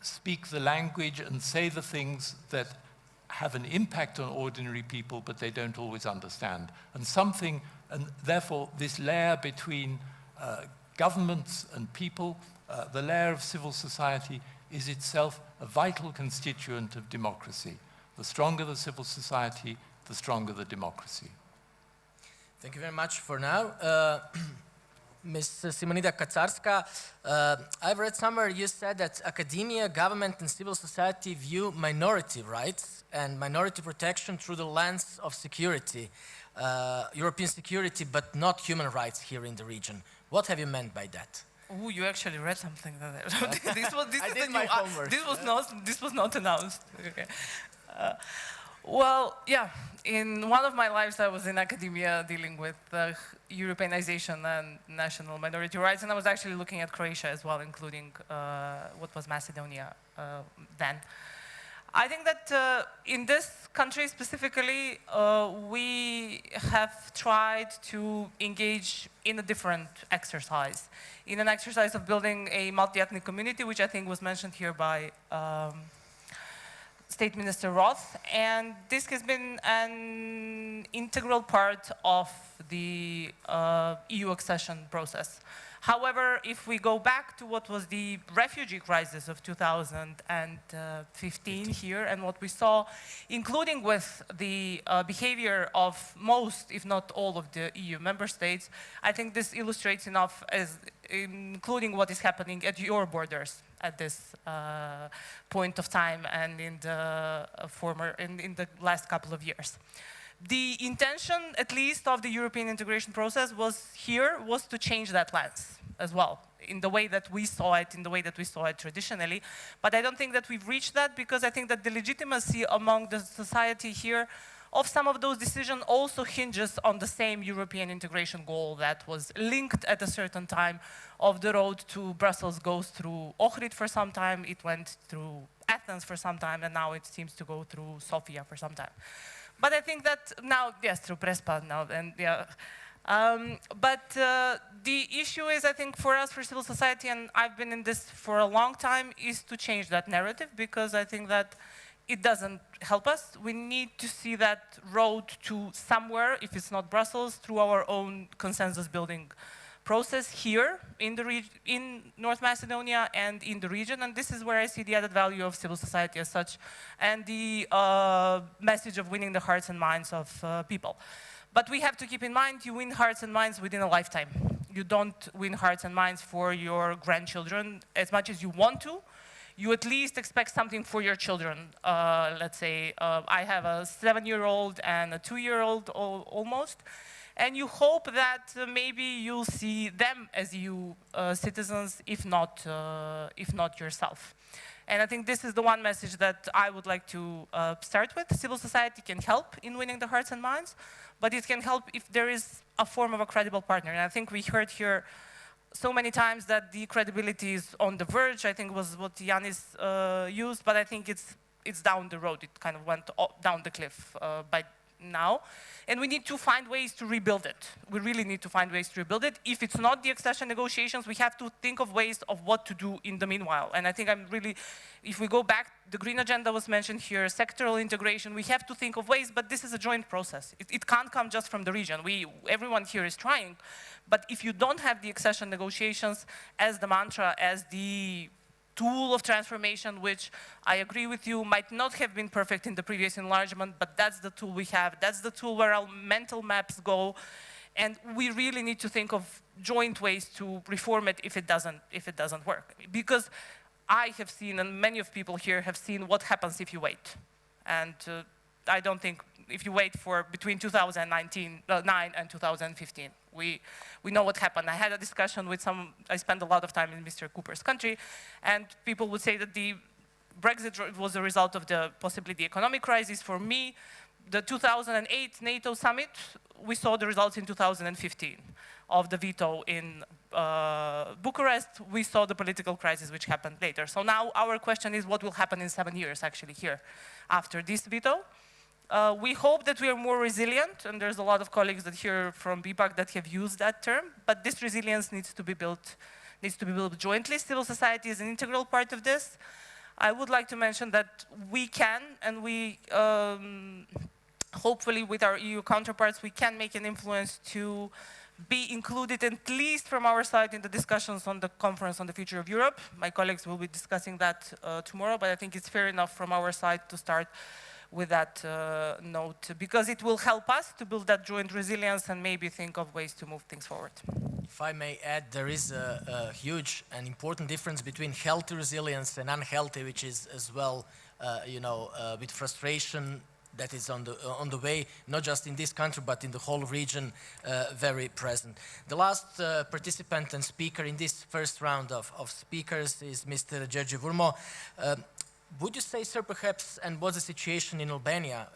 speak the language and say the things that have an impact on ordinary people, but they don't always understand. And therefore, this layer between governments and people, the layer of civil society, is itself a vital constituent of democracy. The stronger the civil society, the stronger the democracy. Thank you very much for now. Ms. Simonida Kaczarska, I've read somewhere you said that academia, government, and civil society view minority rights and minority protection through the lens of security, European security, but not human rights here in the region. What have you meant by that? Oh, you actually read something there. This was not announced. Okay. Well, yeah, in one of my lives I was in academia dealing with Europeanization and national minority rights, and I was actually looking at Croatia as well, including what was Macedonia then. I think that in this country specifically, we have tried to engage in a different exercise, in an exercise of building a multi-ethnic community, which I think was mentioned here by State Minister Roth, and this has been an integral part of the EU accession process. However, if we go back to what was the refugee crisis of 2015 here and what we saw, including with the behavior of most, if not all, of the EU member states, I think this illustrates enough as including what is happening at your borders at this point of time and in the in the last couple of years. The intention, at least, of the European integration process was to change that lens as well, in the way that we saw it, traditionally. But I don't think that we've reached that, because I think that the legitimacy among the society here of some of those decisions also hinges on the same European integration goal that was linked at a certain time of the road to Brussels goes through Ohrid for some time, it went through Athens for some time, and now it seems to go through Sofia for some time. But I think that now, yes, through Prespa now, and yeah. The issue is, I think, for us, for civil society, and I've been in this for a long time, is to change that narrative, because I think that it doesn't help us. We need to see that road to somewhere, if it's not Brussels, through our own consensus building process here in North Macedonia and in the region, and this is where I see the added value of civil society as such, and the message of winning the hearts and minds of people. But we have to keep in mind, you win hearts and minds within a lifetime. You don't win hearts and minds for your grandchildren as much as you want to. You at least expect something for your children. Let's say I have a 7-year-old and a 2-year-old almost. And you hope that maybe you'll see them as you citizens, if not yourself. And I think this is the one message that I would like to start with. Civil society can help in winning the hearts and minds, but it can help if there is a form of a credible partner. And I think we heard here so many times that the credibility is on the verge, I think was what Yanis used, but I think it's down the road. It kind of went down the cliff by now, and we need to find ways to rebuild it. We really need to find ways to rebuild it. If it's not the accession negotiations, we have to think of ways of what to do in the meanwhile. And I think if we go back, the green agenda was mentioned here, sectoral integration, we have to think of ways, but this is a joint process. It can't come just from the region. Everyone here is trying, but if you don't have the accession negotiations as the mantra, as the tool of transformation, which I agree with you, might not have been perfect in the previous enlargement, but that's the tool we have. That's the tool where our mental maps go. And we really need to think of joint ways to reform it if it doesn't work. Because I have seen, and many of people here have seen, what happens if you wait. And I don't think if you wait for between 2009 and 2015. We know what happened. I had a discussion with I spent a lot of time in Mr. Cooper's country, and people would say that the Brexit was a result of possibly the economic crisis. For me, the 2008 NATO summit, we saw the results in 2015 of the veto in Bucharest. We saw the political crisis which happened later. So now our question is what will happen in 7 years actually here after this veto. We hope that we are more resilient, and there's a lot of colleagues that here from BPAC that have used that term, but this resilience needs to be built jointly. Civil society is an integral part of this. I would like to mention that we can, and we hopefully with our EU counterparts, we can make an influence to be included, at least from our side, in the discussions on the conference on the future of Europe. My colleagues will be discussing that tomorrow, but I think it's fair enough from our side to start with that note, because it will help us to build that joint resilience and maybe think of ways to move things forward. If I may add, there is a huge and important difference between healthy resilience and unhealthy, which is as well, with frustration that is on the way, not just in this country, but in the whole region, very present. The last participant and speaker in this first round of speakers is Mr. Georgi Vurmo. Would you say, sir, perhaps, and what's the situation in Albania,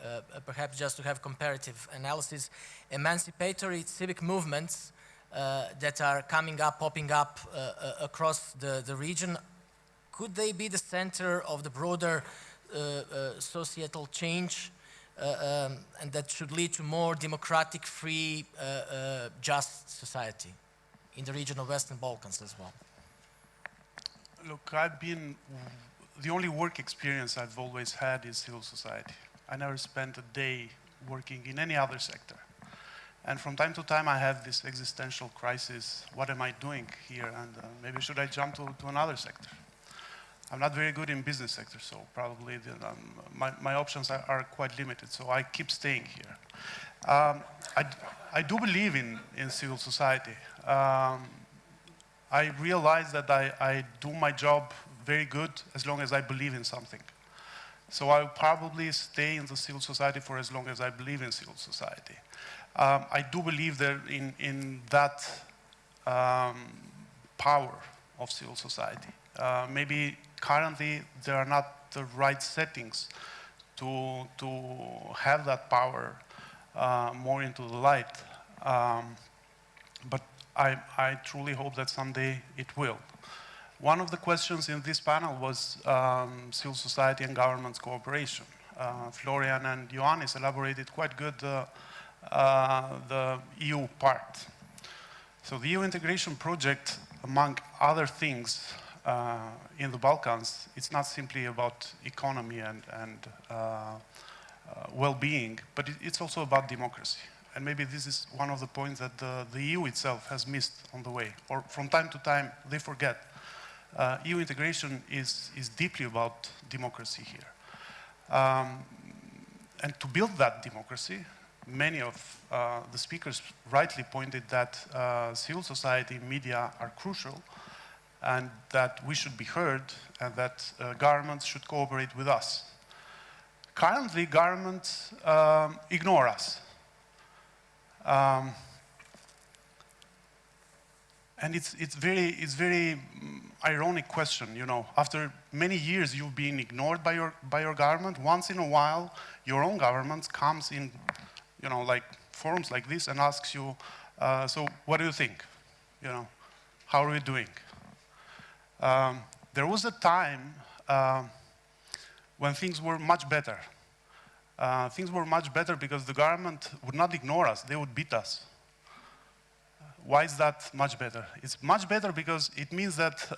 perhaps just to have comparative analysis, emancipatory civic movements that are coming up, popping up across the region, could they be the center of the broader societal change and that should lead to more democratic, free, just society in the region of Western Balkans as well? Look, the only work experience I've always had is civil society. I never spent a day working in any other sector. And from time to time, I have this existential crisis. What am I doing here? And maybe should I jump to another sector? I'm not very good in business sector, so probably my options are quite limited, so I keep staying here. I do believe in civil society. I realize that I do my job very good as long as I believe in something. So I'll probably stay in the civil society for as long as I believe in civil society. I do believe that in that power of civil society. Maybe currently there are not the right settings to have that power more into the light. But I truly hope that someday it will. One of the questions in this panel was civil society and government's cooperation. Florian and Ioannis elaborated quite good the EU part. So the EU integration project, among other things in the Balkans, it's not simply about economy and well-being, but it's also about democracy. And maybe this is one of the points that the EU itself has missed on the way, or from time to time they forget. EU integration is deeply about democracy here. And to build that democracy, many of the speakers rightly pointed that civil society, media are crucial, and that we should be heard, and that governments should cooperate with us. Currently, governments ignore us. And it's very ironic question, you know. After many years you've been ignored by your government. Once in a while, your own government comes in, you know, like forums like this and asks you, so what do you think? You know, how are we doing? There was a time when things were much better. Things were much better because the government would not ignore us, they would beat us. Why is that much better? It's much better because it means that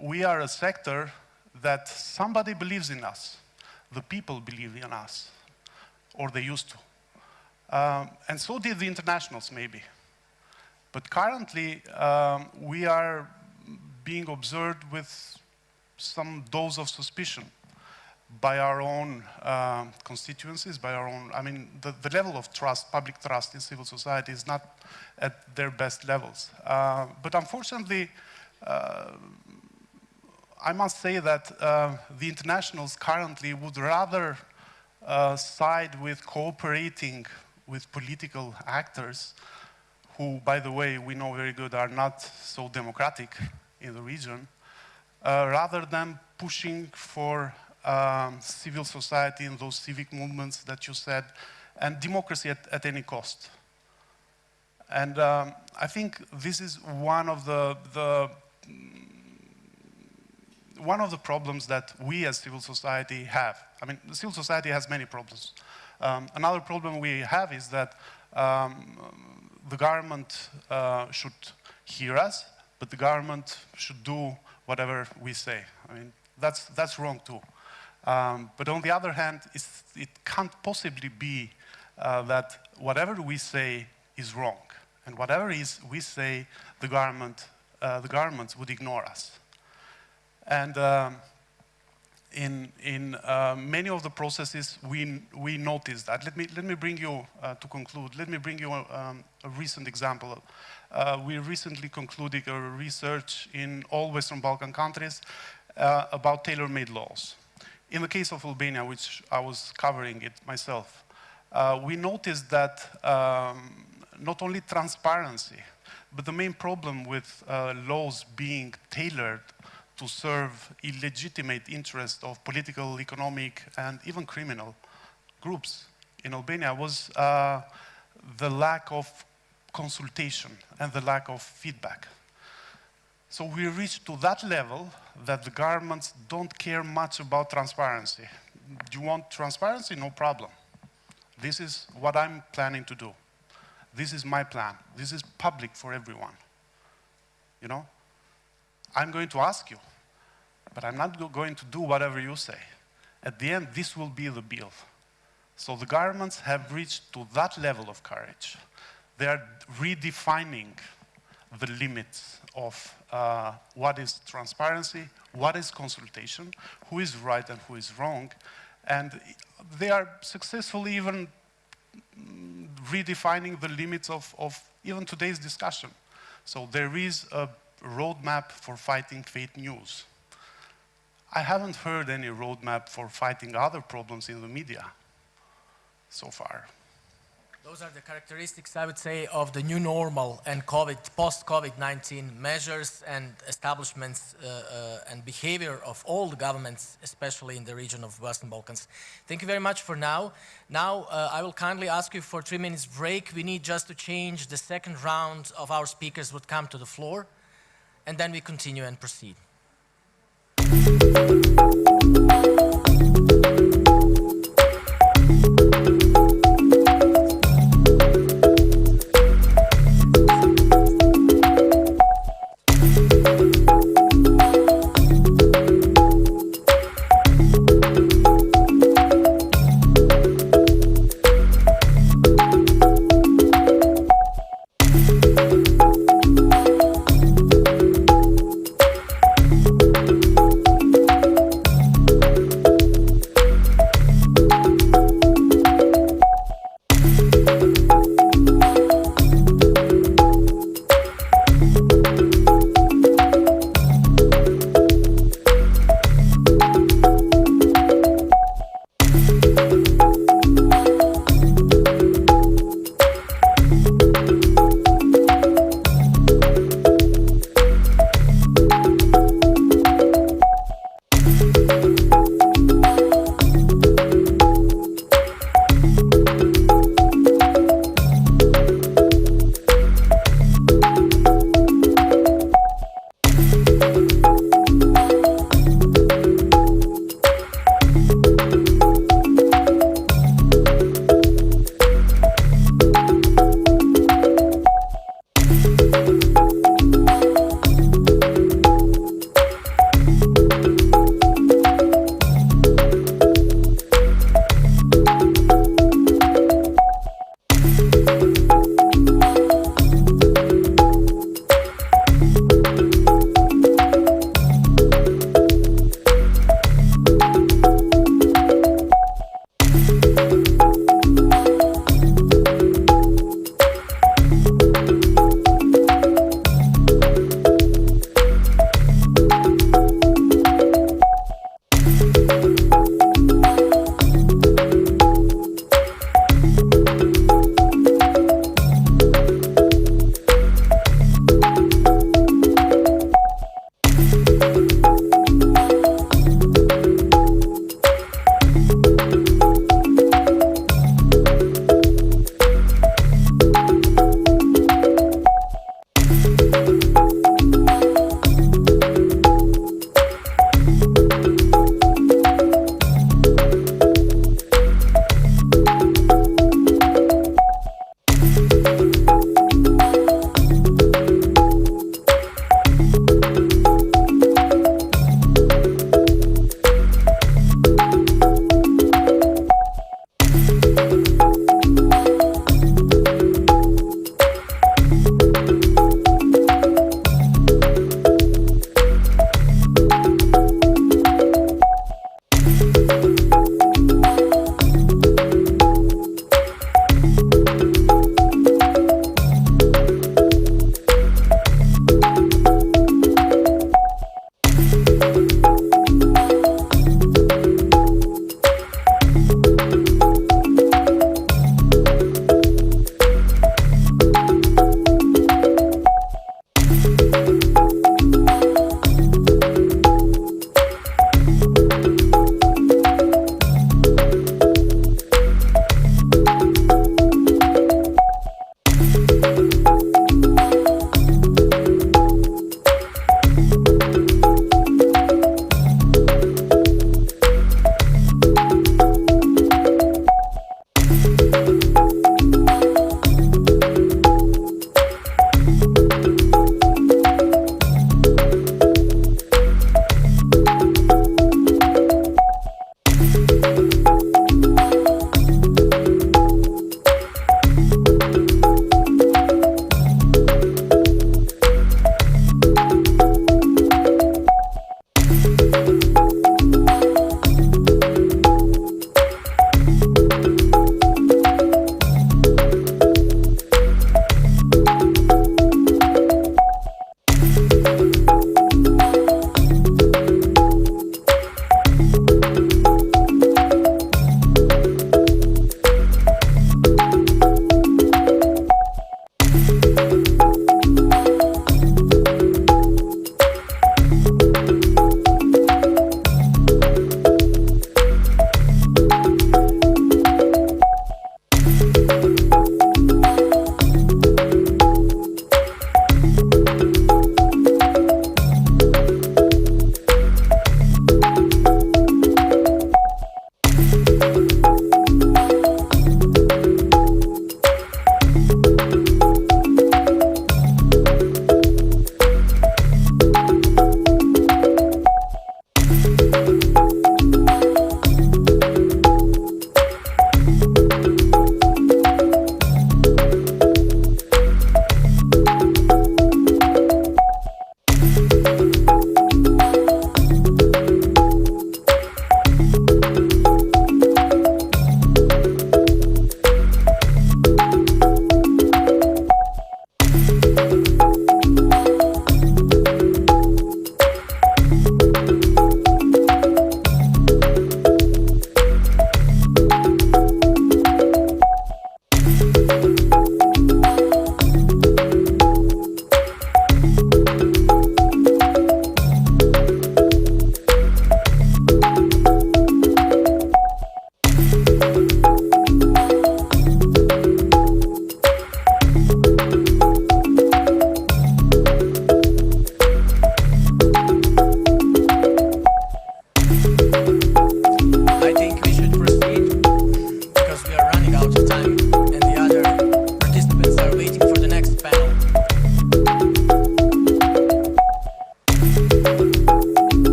we are a sector that somebody believes in us. The people believe in us, or they used to. And so did the internationals, maybe. But currently, we are being observed with some dose of suspicion by our own constituencies, by our own, I mean, the level of trust, public trust in civil society is not at their best levels. But unfortunately, I must say that the internationals currently would rather side with cooperating with political actors who, by the way, we know very good are not so democratic in the region, rather than pushing for civil society and those civic movements that you said, and democracy at any cost. And I think this is one of the problems that we as civil society have. I mean, civil society has many problems. Another problem we have is that the government should hear us, but the government should do whatever we say. I mean, that's wrong too. But on the other hand, it can't possibly be that whatever we say is wrong, and whatever we say, the governments would ignore us. And in many of the processes, we notice that. Let me bring you to conclude. Let me bring you a recent example. We recently concluded a research in all Western Balkan countries about tailor-made laws. In the case of Albania, which I was covering it myself, we noticed that not only transparency, but the main problem with laws being tailored to serve illegitimate interests of political, economic, and even criminal groups in Albania was the lack of consultation and the lack of feedback. So we reached to that level that the governments don't care much about transparency. Do you want transparency? No problem. This is what I'm planning to do. This is my plan. This is public for everyone. You know? I'm going to ask you, but I'm not going to do whatever you say. At the end, this will be the bill. So the governments have reached to that level of courage. They are redefining the limits of what is transparency, what is consultation, who is right and who is wrong, and they are successfully even redefining the limits of even today's discussion. So there is a roadmap for fighting fake news. I haven't heard any roadmap for fighting other problems in the media so far. Those are the characteristics, I would say, of the new normal and post-COVID-19 measures and establishments and behavior of all the governments, especially in the region of Western Balkans. Thank you very much for now. Now, I will kindly ask you for a 3 minutes break. We need just to change the second round of our speakers would come to the floor, and then we continue and proceed.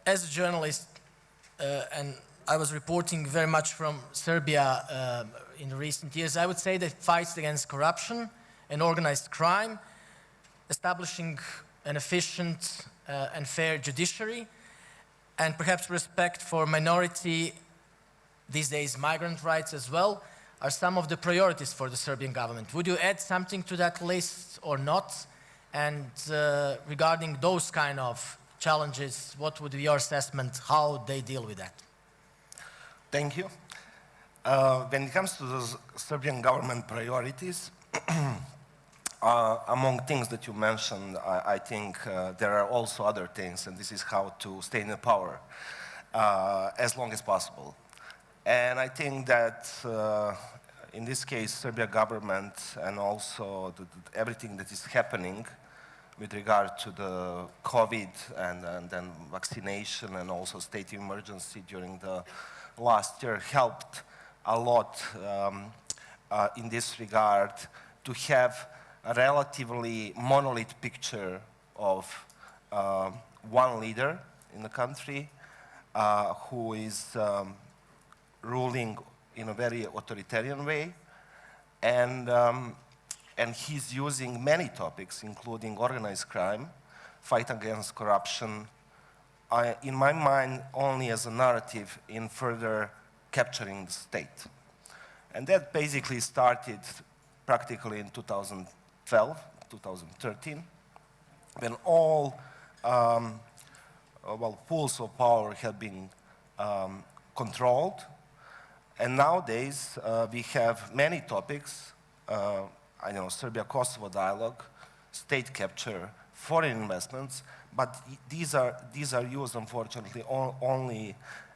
As a journalist, and I was reporting very much from Serbia in recent years, I would say that fights against corruption and organized crime, establishing an efficient and fair judiciary, and perhaps respect for minority, these days migrant rights as well, are some of the priorities for the Serbian government. Would you add something to that list or not? And regarding those kind of challenges, what would be your assessment, how they deal with that? Thank you. When it comes to the Serbian government priorities, among things that you mentioned, I think there are also other things, and this is how to stay in the power as long as possible. And I think that in this case, Serbia government and also everything that is happening with regard to the COVID and then vaccination and also state of emergency during the last year helped a lot in this regard to have a relatively monolith picture of one leader in the country who is ruling in a very authoritarian way, and he's using many topics, including organized crime, fight against corruption, in my mind, only as a narrative in further capturing the state. And that basically started practically in 2012, 2013, when all pools of power have been controlled. And nowadays, we have many topics, I know, Serbia-Kosovo dialogue, state capture, foreign investments, but these are used, unfortunately, only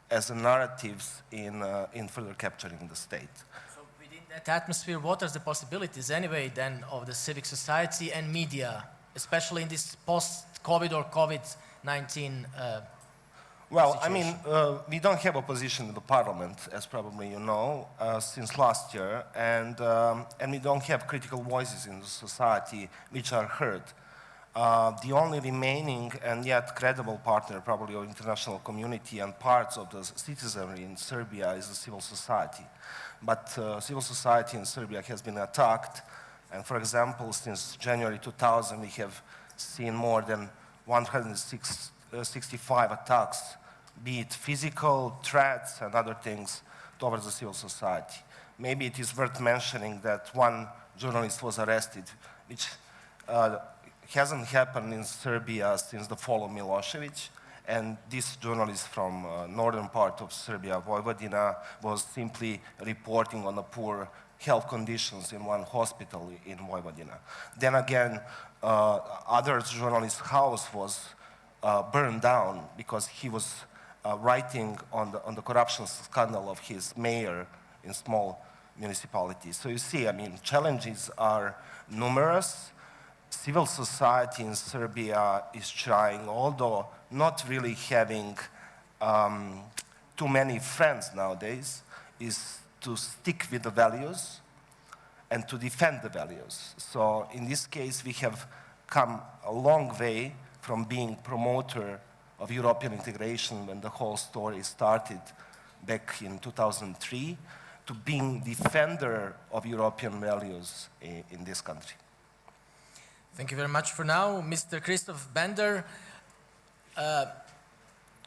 as narratives in further capturing the state. So within that atmosphere, what are the possibilities anyway then of the civic society and media, especially in this post-COVID or COVID-19 Well, situation? I mean, we don't have opposition in the parliament, as probably you know, since last year, and we don't have critical voices in the society which are heard. The only remaining and yet credible partner, probably of international community and parts of the citizenry in Serbia, is the civil society. But civil society in Serbia has been attacked, and for example, since January 2000, we have seen more than 165 attacks be it physical threats and other things towards the civil society. Maybe it is worth mentioning that one journalist was arrested, which hasn't happened in Serbia since the fall of Milosevic. And this journalist from northern part of Serbia, Vojvodina, was simply reporting on the poor health conditions in one hospital in Vojvodina. Then again, other journalist's house was burned down because he was writing on the corruption scandal of his mayor in small municipalities. So you see, I mean, challenges are numerous. Civil society in Serbia is trying, although not really having too many friends nowadays, is to stick with the values and to defend the values. So in this case, we have come a long way from being promoter of European integration when the whole story started back in 2003 to being defender of European values in this country. Thank you very much for now. Mr. Christoph Bender,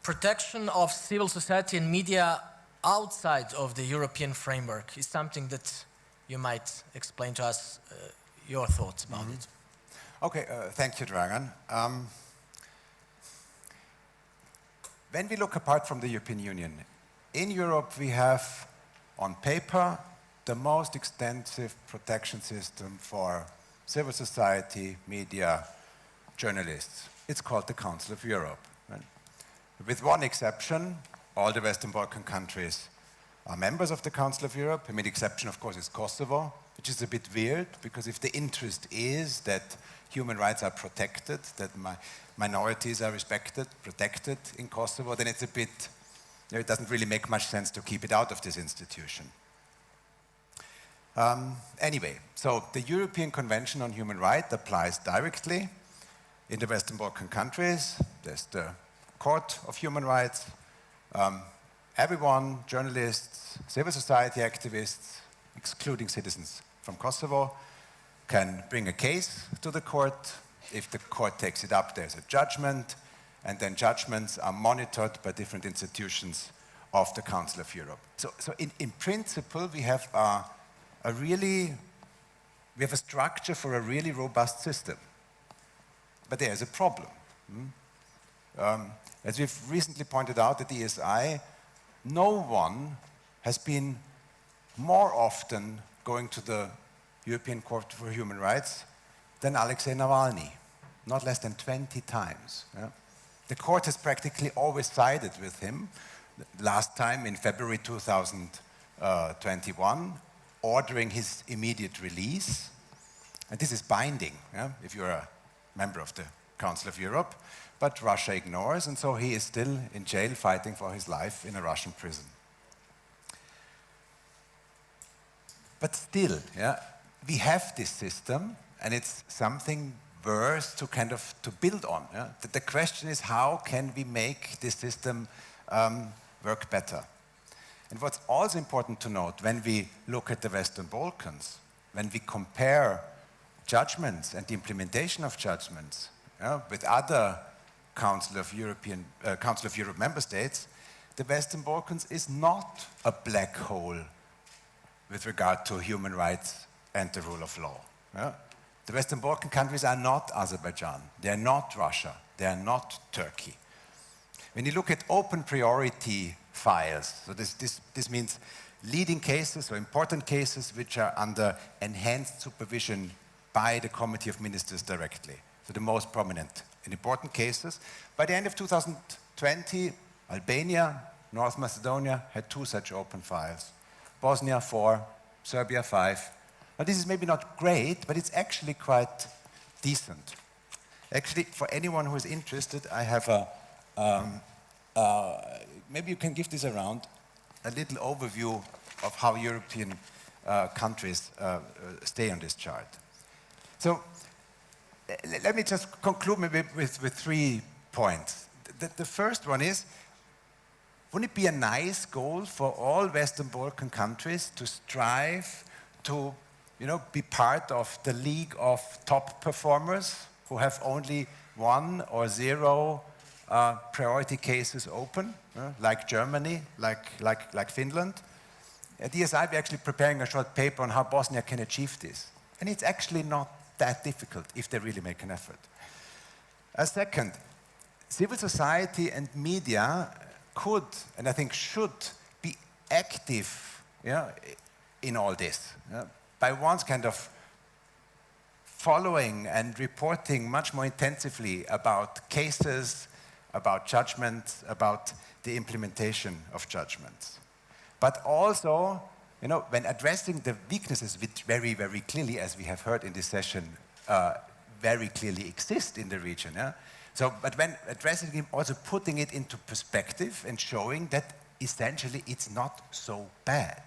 protection of civil society and media outside of the European framework is something that you might explain to us your thoughts about it. Okay, thank you, Dragan. When we look apart from the European Union, in Europe we have, on paper, the most extensive protection system for civil society, media, journalists. It's called the Council of Europe. Right? With one exception, all the Western Balkan countries are members of the Council of Europe. I mean, the exception, of course, is Kosovo, which is a bit weird, because if the interest is that human rights are protected, that minorities are respected, protected in Kosovo, then it's a bit, you know, it doesn't really make much sense to keep it out of this institution. Anyway, so the European Convention on Human Rights applies directly in the Western Balkan countries. There's the Court of Human Rights. Everyone, journalists, civil society activists, excluding citizens from Kosovo, can bring a case to the court. If the court takes it up, there's a judgment, and then judgments are monitored by different institutions of the Council of Europe. So in principle, we have a structure for a really robust system. But there's a problem. As we've recently pointed out at the ESI, no one has been more often going to the European Court for Human Rights than Alexei Navalny, not less than 20 times. Yeah? The court has practically always sided with him. Last time in February 2021, ordering his immediate release. And this is binding, yeah, if you're a member of the Council of Europe. But Russia ignores, and so he is still in jail fighting for his life in a Russian prison. But still, yeah, we have this system, and it's something worth to kind of to build on. Yeah? The question is, how can we make this system work better? And what's also important to note when we look at the Western Balkans, when we compare judgments and the implementation of judgments with other Council of Europe member states, the Western Balkans is not a black hole with regard to human rights and the rule of law. Yeah? The Western Balkan countries are not Azerbaijan, they are not Russia, they are not Turkey. When you look at open priority files, so this means leading cases or important cases which are under enhanced supervision by the Committee of Ministers directly. So the most prominent and important cases. By the end of 2020, Albania, North Macedonia had 2 such open files. Bosnia 4, Serbia 5. Now this is maybe not great, but it's actually quite decent. Actually, for anyone who is interested, I have maybe you can give this around, a little overview of how European countries stay on this chart. So let me just conclude maybe with 3 points. The first one is, wouldn't it be a nice goal for all Western Balkan countries to strive to, be part of the league of top performers who have only 1 or 0 priority cases open, like Germany, like Finland. At DSI, we're actually preparing a short paper on how Bosnia can achieve this. And it's actually not that difficult if they really make an effort. Second, civil society and media could, and I think should, be active in all this. By once kind of following and reporting much more intensively about cases, about judgments, about the implementation of judgments. But also, when addressing the weaknesses which very, very clearly, as we have heard in this session, very clearly exist in the region. But when addressing it, also putting it into perspective and showing that essentially it's not so bad.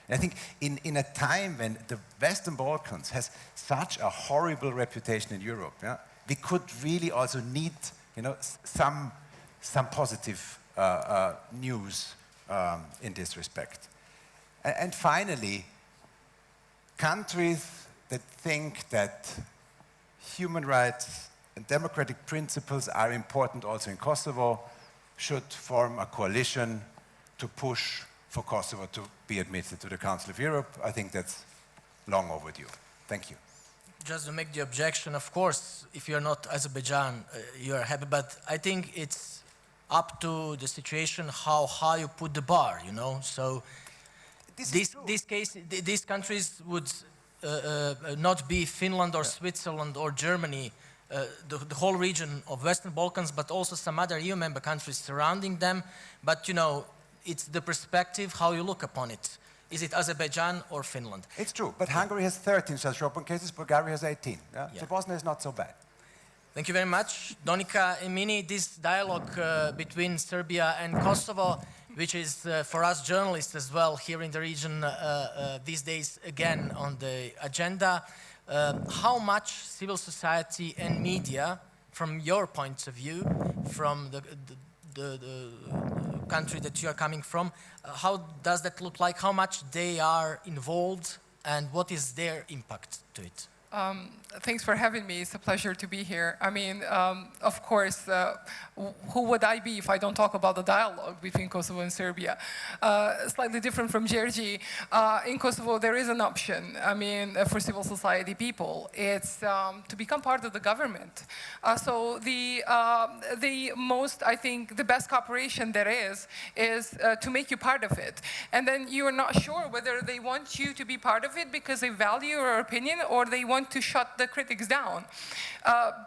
And I think in a time when the Western Balkans has such a horrible reputation in Europe, we could really also need some positive news in this respect. And finally, countries that think that human rights and democratic principles are important also in Kosovo should form a coalition to push for Kosovo to be admitted to the Council of Europe. I think that's long overdue. Thank you. Just to make the objection, of course, if you're not Azerbaijan, you're happy, but I think it's up to the situation how high you put the bar, So these countries would not be Finland or Switzerland or Germany, the whole region of Western Balkans, but also some other EU member countries surrounding them. But, it's the perspective, how you look upon it. Is it Azerbaijan or Finland? It's true, but Hungary has 13 such open cases, Bulgaria has 18. So Bosnia is not so bad. Thank you very much. Donika Emini, this dialogue between Serbia and Kosovo, which is for us journalists as well here in the region these days again on the agenda. How much civil society and media, from your points of view, from the country that you are coming from, how does that look like? How much they are involved and what is their impact to it? Thanks for having me. It's a pleasure to be here. I mean, of course, who would I be if I don't talk about the dialogue between Kosovo and Serbia? Slightly different from Georgi. In Kosovo, there is an option, for civil society people. It's to become part of the government. So the most, I think, the best cooperation there is to make you part of it. And then you are not sure whether they want you to be part of it because they value your opinion or they want to shut the critics down.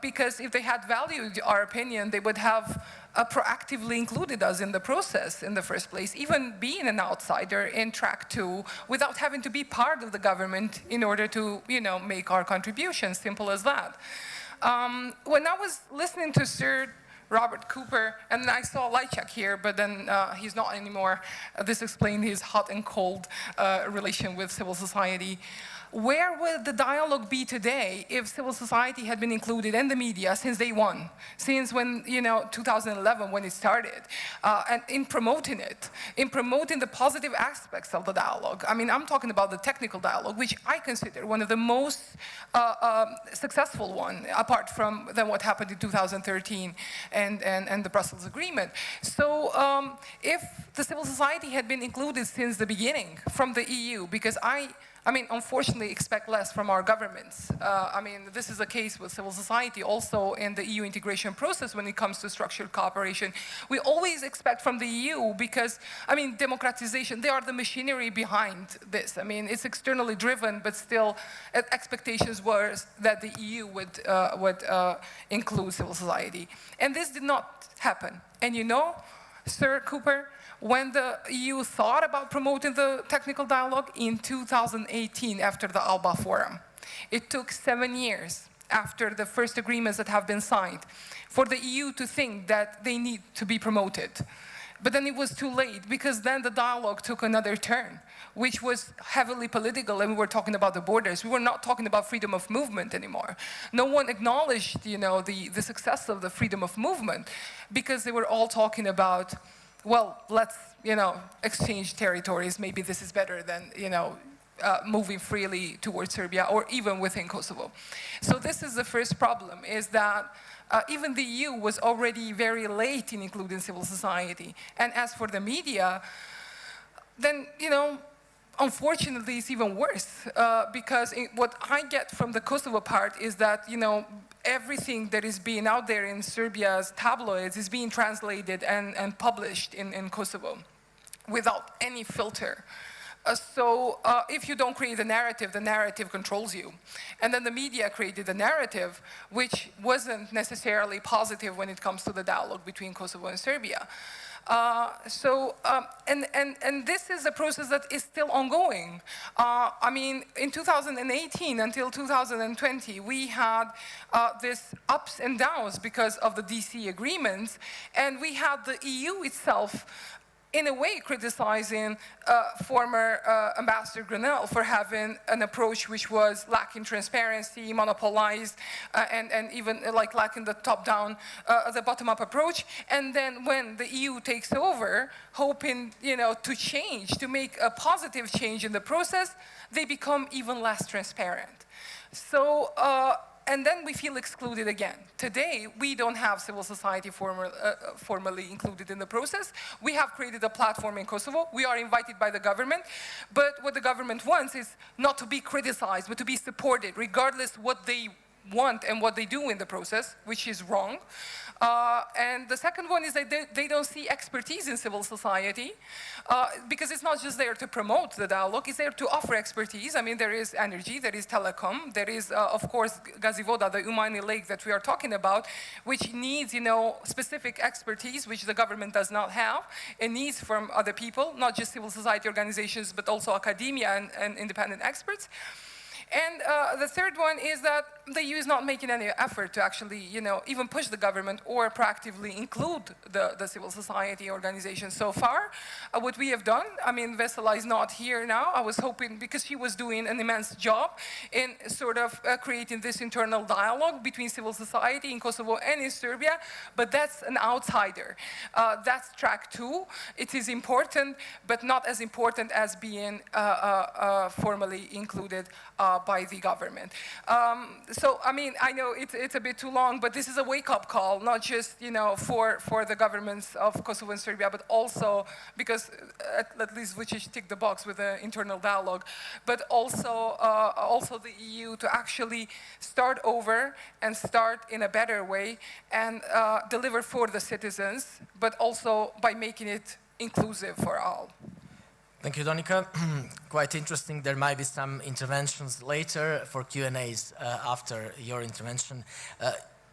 Because if they had valued our opinion, they would have proactively included us in the process in the first place, even being an outsider in track 2 without having to be part of the government in order to, make our contribution, simple as that. When I was listening to Sir Robert Cooper, and I saw Lajčák here, but then he's not anymore. This explained his hot and cold relation with civil society. Where would the dialogue be today if civil society had been included and the media since day one, since when, 2011 when it started, and in promoting it, in promoting the positive aspects of the dialogue? I'm talking about the technical dialogue, which I consider one of the most successful one, apart from then what happened in 2013 and the Brussels Agreement. So if the civil society had been included since the beginning from the EU, because unfortunately, expect less from our governments. This is a case with civil society also in the EU integration process when it comes to structured cooperation. We always expect from the EU because, democratization, they are the machinery behind this. It's externally driven, but still expectations were that the EU would include civil society. And this did not happen. And Sir Cooper, when the EU thought about promoting the technical dialogue in 2018 after the Alba Forum, it took 7 years after the first agreements that have been signed for the EU to think that they need to be promoted. But then it was too late because then the dialogue took another turn, which was heavily political, and we were talking about the borders. We were not talking about freedom of movement anymore. No one acknowledged, the success of the freedom of movement because they were all talking about, well, let's, exchange territories. Maybe this is better than, moving freely towards Serbia or even within Kosovo. So this is the first problem, is that even the EU was already very late in including civil society. And as for the media, then, you know, unfortunately, it's even worse, because what I get from the Kosovo part is that, you know, everything that is being out there in Serbia's tabloids is being translated and published in Kosovo without any filter. So if you don't create the narrative controls you. And then the media created a narrative which wasn't necessarily positive when it comes to the dialogue between Kosovo and Serbia. And this is a process that is still ongoing. I mean, in 2018 until 2020, we had this ups and downs because of the DC agreements, and we had the EU itself in a way criticizing former Ambassador Grenell for having an approach which was lacking transparency, monopolized, and even like lacking the top-down, the bottom-up approach. And then when the EU takes over, hoping, you know, to change, to make a positive change in the process, they become even less transparent. So, and then we feel excluded again. Today, we don't have civil society formally included in the process. We have created a platform in Kosovo. We are invited by the government. But what the government wants is not to be criticized, but to be supported, regardless what they want and what they do in the process, which is wrong. And the second one is that they don't see expertise in civil society, because it's not just there to promote the dialogue, it's there to offer expertise. I mean, there is energy, there is telecom, there is, of course, Gazivoda, the Umani Lake that we are talking about, which needs, you know, specific expertise, which the government does not have, and needs from other people, not just civil society organizations, but also academia and independent experts. And the third one is that the EU is not making any effort to actually, you know, even push the government or proactively include the civil society organizations so far. What we have done, I mean, Vesela is not here now. I was hoping, because she was doing an immense job in sort of creating this internal dialogue between civil society in Kosovo and in Serbia, but that's an outsider. That's track 2. It is important, but not as important as being formally included by the government. So, I mean, I know it's a bit too long, but this is a wake-up call, not just, you know, for the governments of Kosovo and Serbia, but also because at least Vučić ticked the box with the internal dialogue, but also the EU to actually start over and start in a better way and deliver for the citizens, but also by making it inclusive for all. Thank you, Donika. Quite interesting. There might be some interventions later for Q&As after your intervention.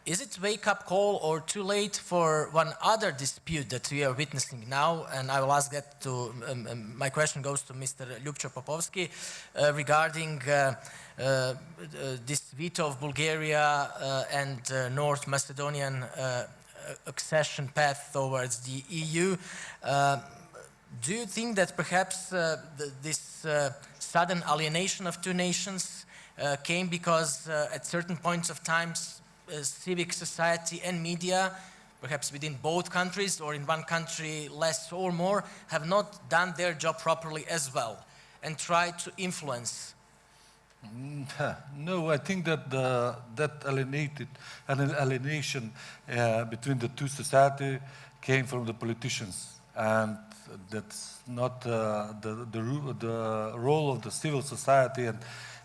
Is it wake-up call or too late for one other dispute that we are witnessing now? And I will ask that to, my question goes to Mr. Ljupčo Popovski regarding this veto of Bulgaria and North Macedonian accession path towards the EU. Do you think that perhaps this sudden alienation of two nations came because at certain points of time civic society and media, perhaps within both countries or in one country less or more, have not done their job properly as well and tried to influence? No, I think that that alienation between the two societies came from the politicians, and that's not the role of the civil society and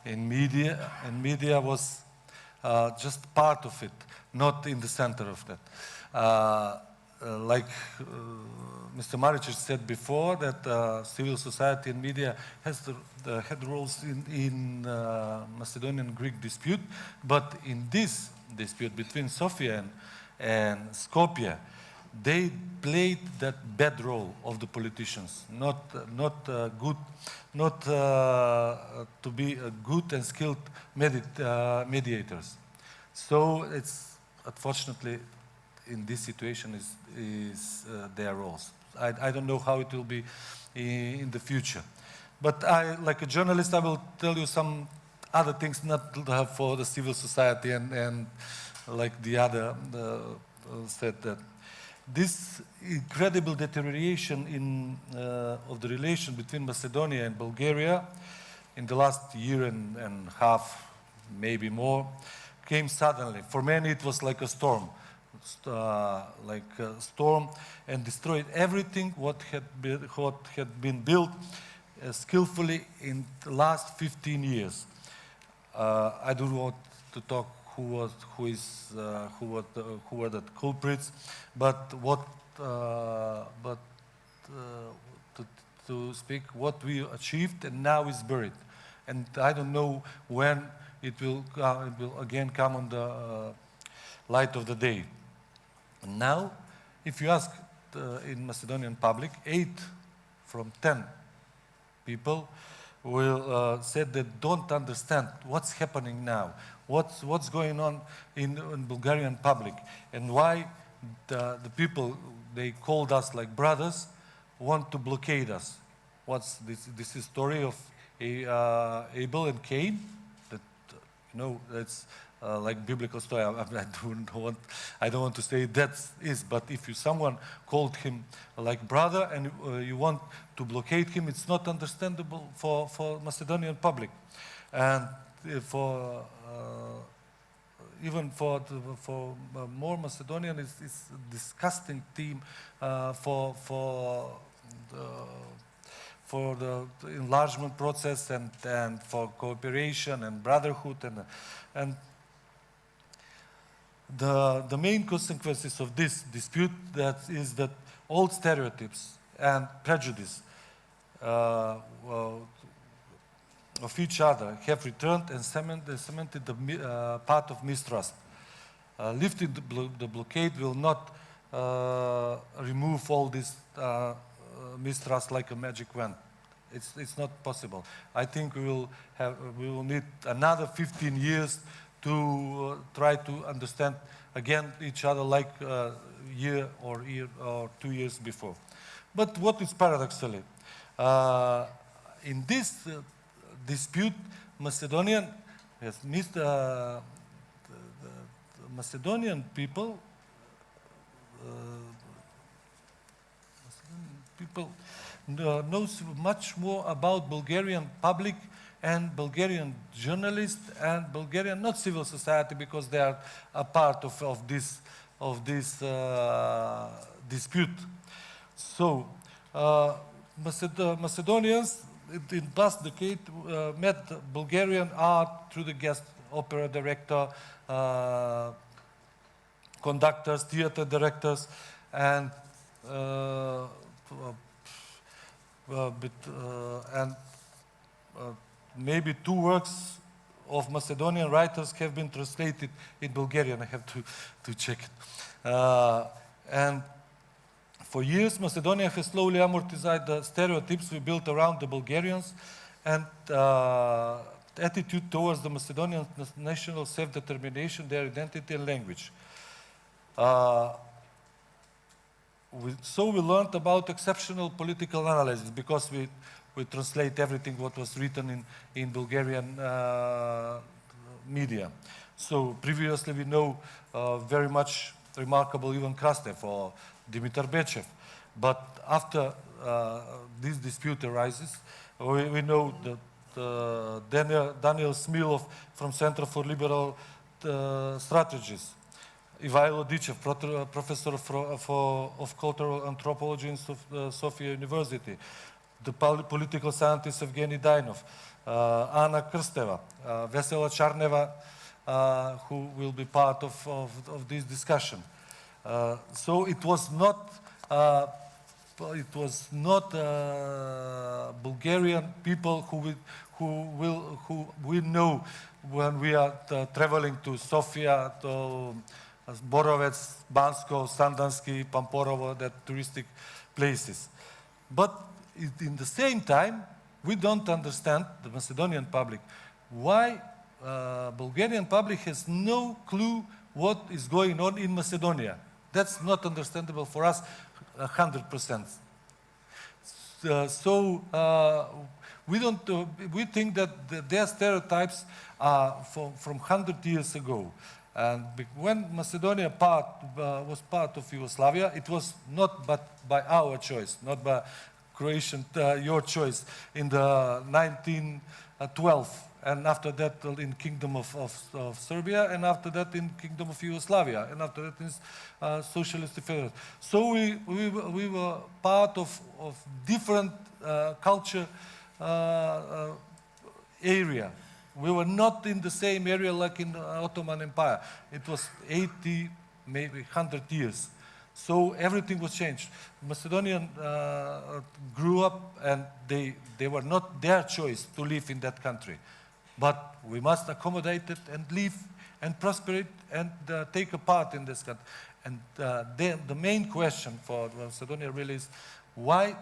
in media. And media was just part of it, not in the center of that. Like Mr. Maričić said before, that civil society and media has had roles in Macedonian Greek dispute, but in this dispute between Sofia and Skopje, they played that bad role of the politicians, not good, not to be good and skilled mediators. So it's unfortunately in this situation is their roles. I don't know how it will be in the future, but like a journalist, I will tell you some other things, not for the civil society and like the other said that. This incredible deterioration of the relation between Macedonia and Bulgaria in the last year and a half, maybe more, came suddenly. For many, it was like a storm, and destroyed everything what had been built skillfully in the last 15 years. I don't want to talk who were the culprits, but to speak what we achieved and now is buried, and I don't know when it will again come on the light of the day. And now, if you ask in Macedonian public, 8 from 10 people will said they don't understand what's happening now, what's going on in Bulgarian public, and why the people they called us like brothers want to blockade us. What's this? This is story of Abel and Cain. That that's like biblical story. I don't want to say that is, but if someone called him like brother and you want to blockade him, it's not understandable for Macedonian public, and even for more Macedonian, it's a disgusting theme for the enlargement process and for cooperation and brotherhood and the main consequences of this dispute is that old stereotypes and prejudice of each other have returned and cemented the path of mistrust. Lifting the blockade will not remove all this mistrust like a magic wand. It's not possible. I think we will need another 15 years to try to understand again each other like a year or 2 years before. But what is paradoxally, in this dispute, Macedonian has missed the Macedonian people. Knows much more about Bulgarian public and Bulgarian journalists and Bulgarian, not civil society, because they are a part of this dispute. So Macedonians in past decade met Bulgarian art through the guest opera director, conductors, theater directors, and maybe 2 works of Macedonian writers have been translated in Bulgarian. I have to check it. And for years, Macedonia has slowly amortized the stereotypes we built around the Bulgarians and attitude towards the Macedonian national self-determination, their identity and language. So we learned about exceptional political analysis because we translate everything what was written in Bulgarian media. So previously we know very much remarkable Ivan Krastev or Dimitar Bechev. But after this dispute arises, we know that Daniel Smilov from Center for Liberal Strategies, Ivailo Dichev, professor of cultural anthropology in Sofia University, the political scientist Evgeny Dainov, Anna Krsteva, Vesela Charneva, who will be part of this discussion. So it was not Bulgarian people who we know when we are traveling to Sofia, to Borovets, Bansko, Sandanski, Pamporovo, that touristic places. But in the same time, we don't understand, the Macedonian public, why Bulgarian public has no clue what is going on in Macedonia. That's not understandable for us 100%. We think that their stereotypes are from 100 years ago. And when Macedonia was part of Yugoslavia, it was not but by our choice, not by Croatian, your choice, in the 1912, and after that in Kingdom of Serbia, and after that in Kingdom of Yugoslavia, and after that in Socialist Federation. So we were part of different culture area. We were not in the same area like in the Ottoman Empire. It was 80, maybe 100 years. So everything was changed. Macedonian grew up, and they were not their choice to live in that country. But we must accommodate it and live and prosper and take a part in this country. And the main question for Macedonia really is why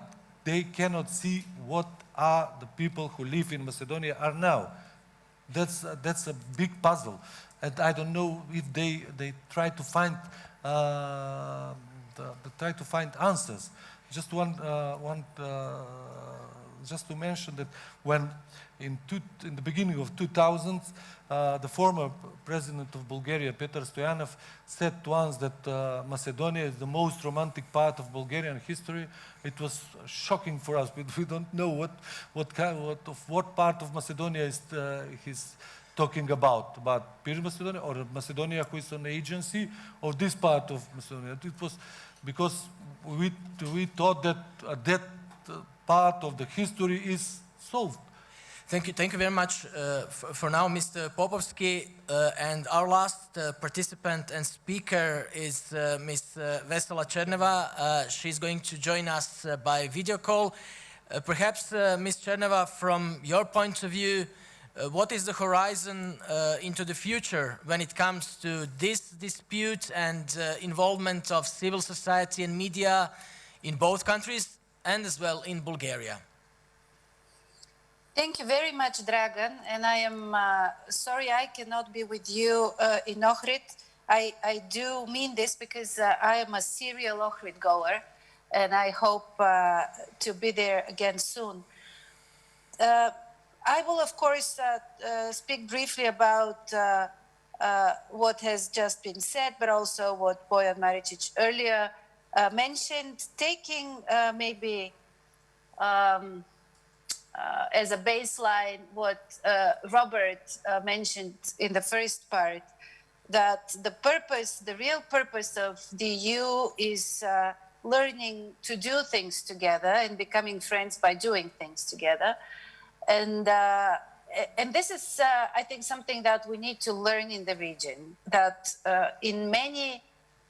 they cannot see what are the people who live in Macedonia are now. That's a big puzzle. And I don't know if they try to find answers. Just just to mention that when in the beginning of 2000s, the former president of Bulgaria, Petar Stoyanov, said once that Macedonia is the most romantic part of Bulgarian history. It was shocking for us. We don't know what part of Macedonia he's talking about Pir Macedonia or Macedonia who is an agency, or this part of Macedonia. It was because we thought that that part of the history is solved. Thank you very much for now, Mr. Popovsky. And our last participant and speaker is Ms. Vesela Cherneva. She's going to join us by video call. Perhaps, Ms. Cherneva, from your point of view, what is the horizon into the future when it comes to this dispute and involvement of civil society and media in both countries and as well in Bulgaria? Thank you very much, Dragan. And I am sorry I cannot be with you in Ohrid. I do mean this because I am a serial Ohrid goer, and I hope to be there again soon. I will, of course, speak briefly about what has just been said, but also what Bojan Maricic earlier mentioned, taking maybe as a baseline what Robert mentioned in the first part, that the real purpose of the EU is learning to do things together and becoming friends by doing things together. And this is, I think, something that we need to learn in the region, that in many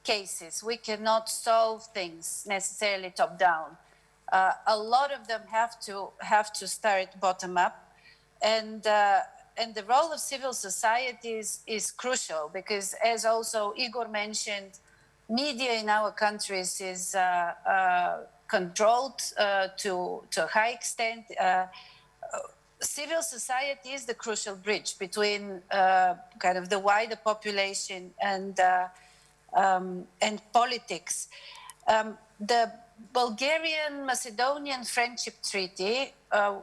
cases we cannot solve things necessarily top down. A lot of them have to start bottom up, and the role of civil society is crucial, because, as also Igor mentioned, media in our countries is controlled to a high extent. Civil society is the crucial bridge between kind of the wider population and politics. The Bulgarian-Macedonian Friendship Treaty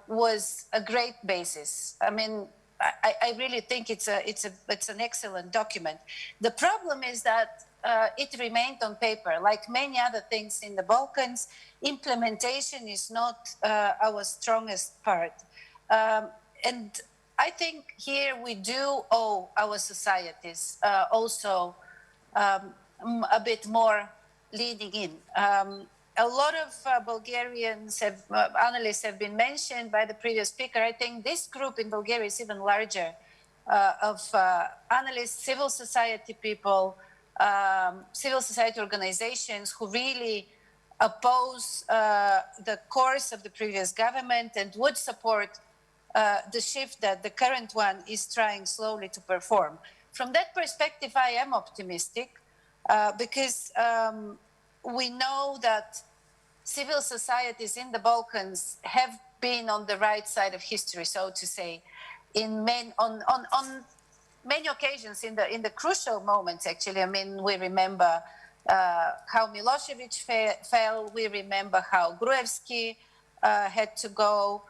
was a great basis. I mean, I really think it's an excellent document. The problem is that it remained on paper. Like many other things in the Balkans, implementation is not our strongest part. And I think here we do owe our societies also a bit more leading in. A lot of Bulgarians analysts have been mentioned by the previous speaker. I think this group in Bulgaria is even larger of analysts, civil society people, civil society organizations who really oppose the course of the previous government and would support the shift that the current one is trying slowly to perform. From that perspective, I am optimistic because we know that civil societies in the Balkans have been on the right side of history, so to say, on many occasions, in the crucial moments, actually. I mean, we remember how Milosevic fell, we remember how Gruevski had to go.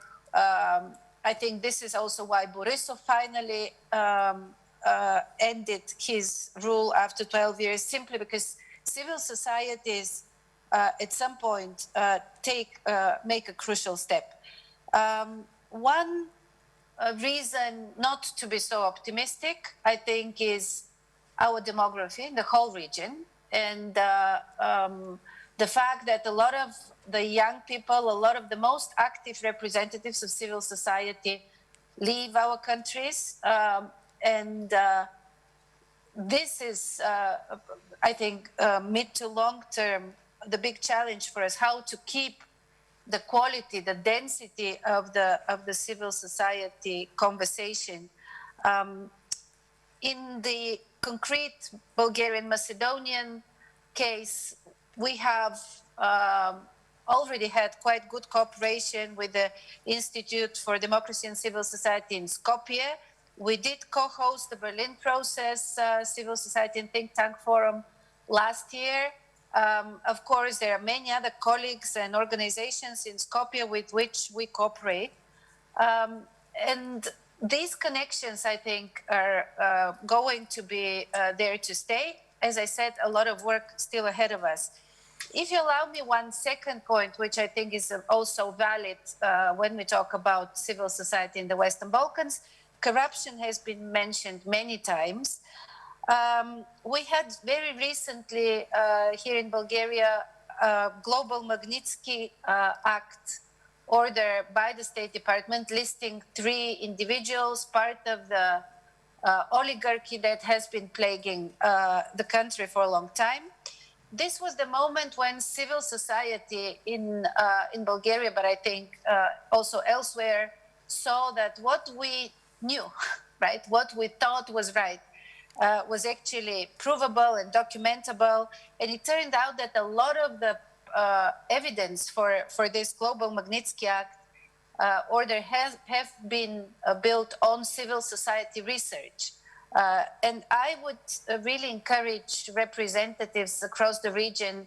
I think this is also why Borisov finally ended his rule after 12 years, simply because civil societies at some point make a crucial step. One reason not to be so optimistic, I think, is our demography in the whole region, and the fact that a lot of the young people, a lot of the most active representatives of civil society leave our countries, and this is, I think, mid to long term, the big challenge for us, how to keep the quality, the density of the civil society conversation. In the concrete Bulgarian-Macedonian case, we have already had quite good cooperation with the Institute for Democracy and Civil Society in Skopje. We did co-host the Berlin Process Civil Society and Think Tank Forum last year. Of course, there are many other colleagues and organizations in Skopje with which we cooperate. And these connections, I think, are going to be there to stay. As I said, a lot of work still ahead of us. If you allow me one second point, which I think is also valid when we talk about civil society in the Western Balkans, corruption has been mentioned many times. We had very recently here in Bulgaria a Global Magnitsky Act order by the State Department listing 3 individuals, part of the oligarchy that has been plaguing the country for a long time. This was the moment when civil society in Bulgaria, but I think also elsewhere, saw that what we knew, right, what we thought was right, was actually provable and documentable. And it turned out that a lot of the evidence for this Global Magnitsky Act order have been built on civil society research. And I would really encourage representatives across the region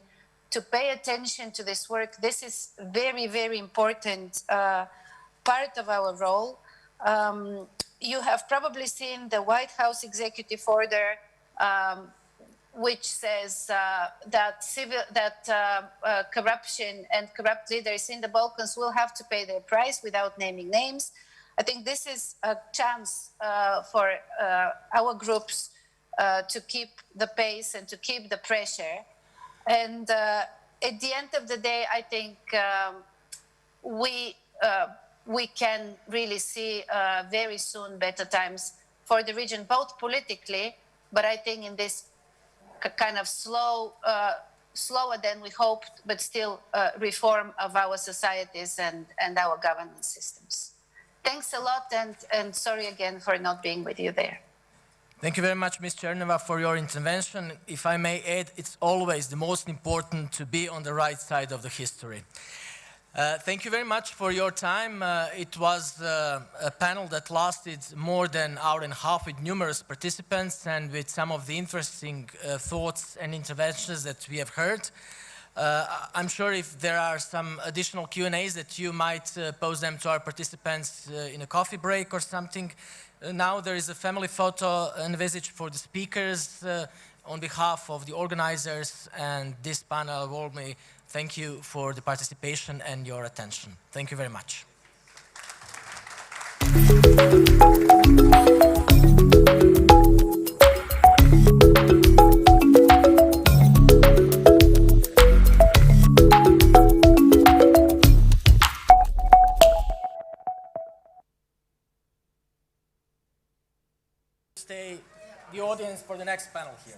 to pay attention to this work. This is very, very important part of our role. You have probably seen the White House executive order, which says that corruption and corrupt leaders in the Balkans will have to pay their price without naming names. I think this is a chance for our groups to keep the pace and to keep the pressure. And at the end of the day, I think we can really see very soon better times for the region, both politically, but I think in this kind of slower than we hoped, but still reform of our societies and our governance systems. Thanks a lot, and sorry again for not being with you there. Thank you very much, Ms. Cherneva, for your intervention. If I may add, it's always the most important to be on the right side of the history. Thank you very much for your time. It was a panel that lasted more than an hour and a half with numerous participants and with some of the interesting thoughts and interventions that we have heard. I'm sure if there are some additional Q&As that you might pose them to our participants in a coffee break or something. Now there is a family photo envisaged for the speakers. On behalf of the organizers and this panel, warmly thank you for the participation and your attention. Thank you very much. Stay the audience for the next panel here.